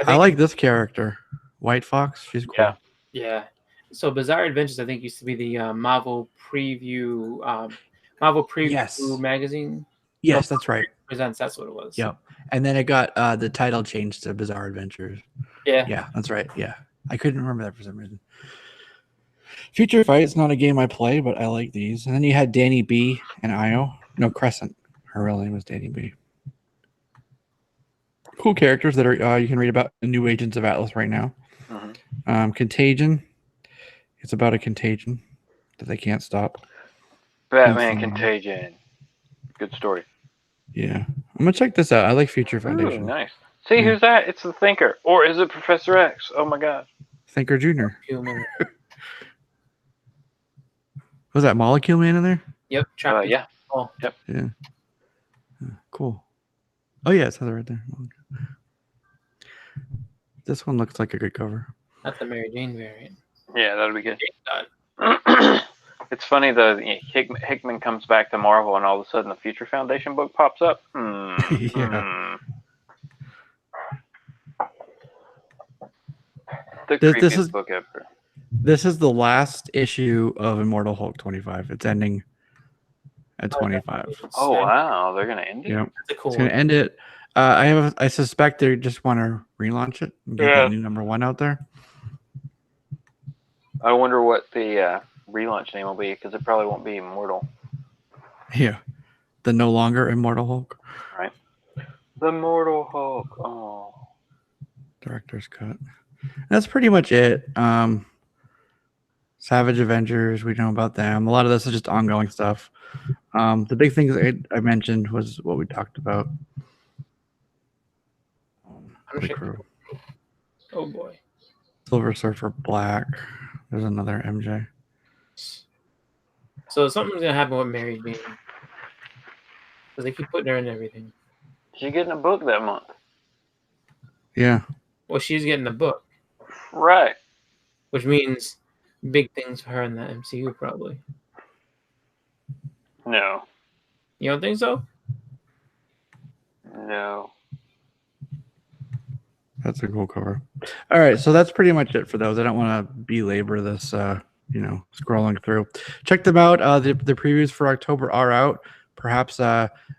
[SPEAKER 1] I like this character, White Fox. She's cool.
[SPEAKER 2] Yeah.
[SPEAKER 3] Yeah. So Bizarre Adventures, I think, used to be the Marvel Preview
[SPEAKER 1] Yes.
[SPEAKER 3] magazine.
[SPEAKER 1] Yes, that's right.
[SPEAKER 3] Presents. That's what it was.
[SPEAKER 1] Yep. And then it got the title changed to Bizarre Adventures.
[SPEAKER 3] Yeah.
[SPEAKER 1] Yeah, that's right. Yeah. I couldn't remember that for some reason. Future Fight is not a game I play, but I like these. And then you had Danny B and Io. No, Crescent. Her real name was Danny B. Cool characters that are you can read about in New Agents of Atlas right now. Contagion. It's about a contagion that they can't stop.
[SPEAKER 2] Batman Contagion. Good story.
[SPEAKER 1] Yeah. I'm going to check this out. I like Future Foundation.
[SPEAKER 2] Ooh, nice. See, who's that? It's the Thinker. Or is it Professor X? Oh, my God.
[SPEAKER 1] Thinker Jr.
[SPEAKER 3] Human.
[SPEAKER 1] Was that Molecule Man in there?
[SPEAKER 3] Yep.
[SPEAKER 2] Yeah.
[SPEAKER 3] Oh.
[SPEAKER 2] Yep.
[SPEAKER 1] Yeah. Cool. Oh, yeah. It says it right there. This one looks like a good cover.
[SPEAKER 3] Not the Mary Jane variant.
[SPEAKER 2] Yeah, that'll be good. It's funny, though. Hickman comes back to Marvel, and all of a sudden the Future Foundation book pops up.
[SPEAKER 1] Yeah.
[SPEAKER 2] The creepiest book ever.
[SPEAKER 1] This is the last issue of Immortal Hulk 25. It's ending at 25.
[SPEAKER 2] Oh, wow. They're going to end it?
[SPEAKER 1] Yeah.
[SPEAKER 3] That's a cool
[SPEAKER 1] It's going to end it. I suspect they just want to relaunch it and get that new #1 out there.
[SPEAKER 2] I wonder what the relaunch name will be, because it probably won't be Immortal.
[SPEAKER 1] Yeah. The no longer Immortal Hulk.
[SPEAKER 2] Right. The Immortal Hulk. Oh.
[SPEAKER 1] Director's cut. That's pretty much it. Savage Avengers, we know about them. A lot of this is just ongoing stuff. The big things I mentioned was what we talked about.
[SPEAKER 3] Oh boy.
[SPEAKER 1] Silver Surfer Black. There's another MJ.
[SPEAKER 3] So something's gonna happen with Mary Jane. Because they keep putting her in everything.
[SPEAKER 2] She's getting a book that month.
[SPEAKER 1] Yeah.
[SPEAKER 3] Well, she's getting a book.
[SPEAKER 2] Right.
[SPEAKER 3] Which means big things for her in the MCU, probably.
[SPEAKER 2] No.
[SPEAKER 3] You don't think so?
[SPEAKER 2] No.
[SPEAKER 1] That's a cool cover. All right, so that's pretty much it for those. I don't want to belabor this, scrolling through. Check them out. The previews for October are out. Perhaps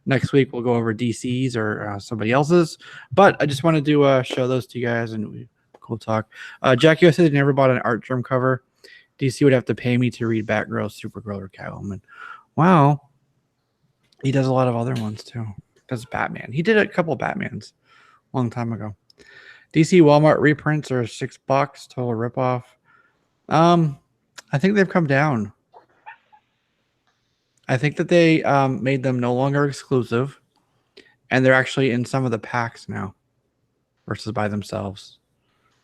[SPEAKER 1] next week we'll go over DC's or somebody else's. But I just wanted to show those to you guys, and cool talk. Jackie said he never bought an art drum cover. DC would have to pay me to read Batgirl, Supergirl, or Catwoman. Wow. He does a lot of other ones too. Does Batman. He did a couple Batmans a long time ago. DC Walmart reprints are $6 total ripoff. I think they've come down. I think that they made them no longer exclusive, and they're actually in some of the packs now versus by themselves,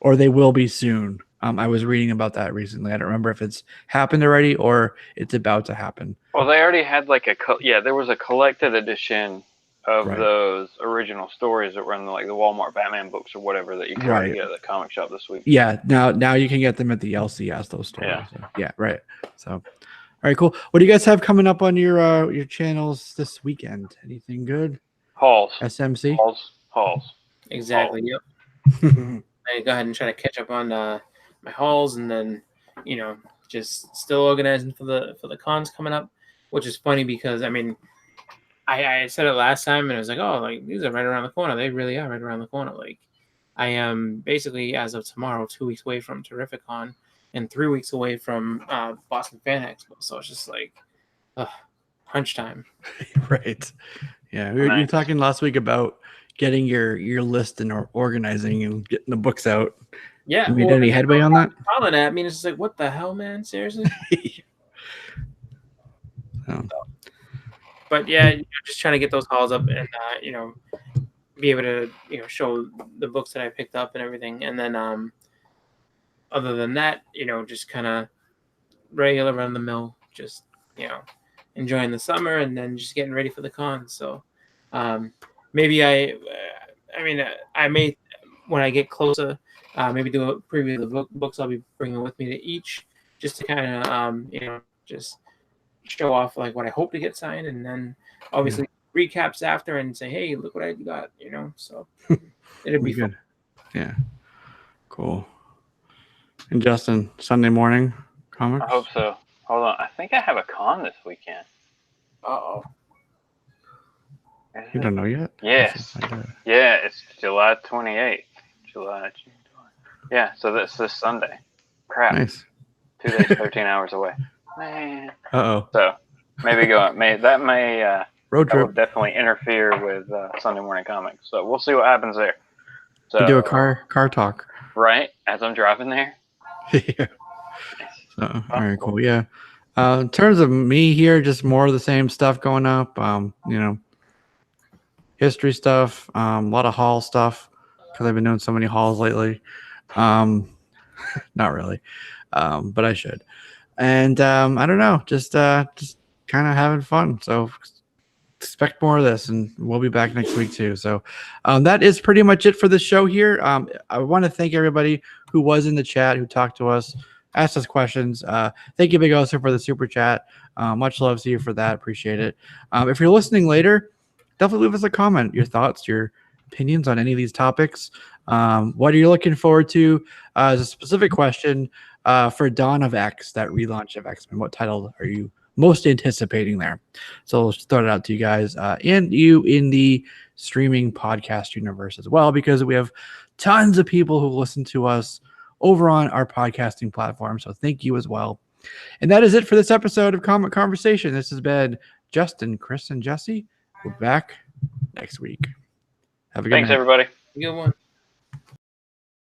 [SPEAKER 1] or they will be soon. I was reading about that recently. I don't remember if it's happened already or it's about to happen.
[SPEAKER 2] Well, they already had there was a collected edition of those original stories that were in the Walmart Batman books or whatever that you could already get at the comic shop this week.
[SPEAKER 1] Yeah, now you can get them at the LCS, those stories. Yeah, right. So, all right, cool. What do you guys have coming up on your channels this weekend? Anything good?
[SPEAKER 2] Hauls.
[SPEAKER 1] SMC?
[SPEAKER 2] Hauls.
[SPEAKER 3] Exactly. Yep. I go ahead and try to catch up on my hauls, and then just still organizing for the cons coming up, which is funny because I said it last time and I was like, these are right around the corner. They really are right around the corner. Like, I am basically, as of tomorrow, 2 weeks away from Terrificon and 3 weeks away from Boston Fan Expo. So it's just like crunch time.
[SPEAKER 1] Right. Yeah, we were talking last week about getting your list and organizing and getting the books out.
[SPEAKER 3] Yeah.
[SPEAKER 1] You made any headway on that?
[SPEAKER 3] Calling at me, and it's just like, what the hell, man? Seriously?
[SPEAKER 1] Oh.
[SPEAKER 3] But yeah, just trying to get those hauls up and be able to show the books that I picked up and everything. And then other than that, just kind of regular run of the mill, just enjoying the summer and then just getting ready for the con. So maybe I may, when I get closer, maybe do a preview of the books I'll be bringing with me to each, just to kind of just show off like what I hope to get signed, and then obviously recaps after and say, hey, look what I got, so it'll be
[SPEAKER 1] good.
[SPEAKER 3] fun.
[SPEAKER 1] Yeah, cool. And Justin, Sunday morning comics?
[SPEAKER 2] I hope so. Hold on, I think I have a con this weekend.
[SPEAKER 3] Uh-oh.
[SPEAKER 1] You don't know yet?
[SPEAKER 2] Yes. Yeah, it's July 28th. Yeah, so that's this Sunday. Crap.
[SPEAKER 1] Nice.
[SPEAKER 2] 2 days, 13 hours away. Man.
[SPEAKER 1] Uh-oh.
[SPEAKER 2] So maybe road
[SPEAKER 1] trip.
[SPEAKER 2] That will definitely interfere with Sunday morning comics. So we'll see what happens there. So,
[SPEAKER 1] you do a car talk.
[SPEAKER 2] Right, as I'm driving there.
[SPEAKER 1] Yeah. So, all right, cool. Yeah. In terms of me here, just more of the same stuff going up. History stuff, a lot of haul stuff because I've been doing so many hauls lately. Not really, but I should. And I don't know, just kind of having fun. So expect more of this, and we'll be back next week too. So that is pretty much it for the show here. I want to thank everybody who was in the chat, who talked to us, asked us questions. Thank you, Big Oso, for the super chat. Much love to you for that. Appreciate it. If you're listening later, definitely leave us a comment, your thoughts, your opinions on any of these topics. What are you looking forward to? As a specific question for Dawn of X, that relaunch of X-Men. What title are you most anticipating there? So let's throw it out to you guys and you in the streaming podcast universe as well, because we have tons of people who listen to us over on our podcasting platform. So thank you as well. And that is it for this episode of Comic Conversation. This has been Justin, Chris, and Jesse. We're back next week. Have a good night.
[SPEAKER 2] Thanks, everybody.
[SPEAKER 3] Good one.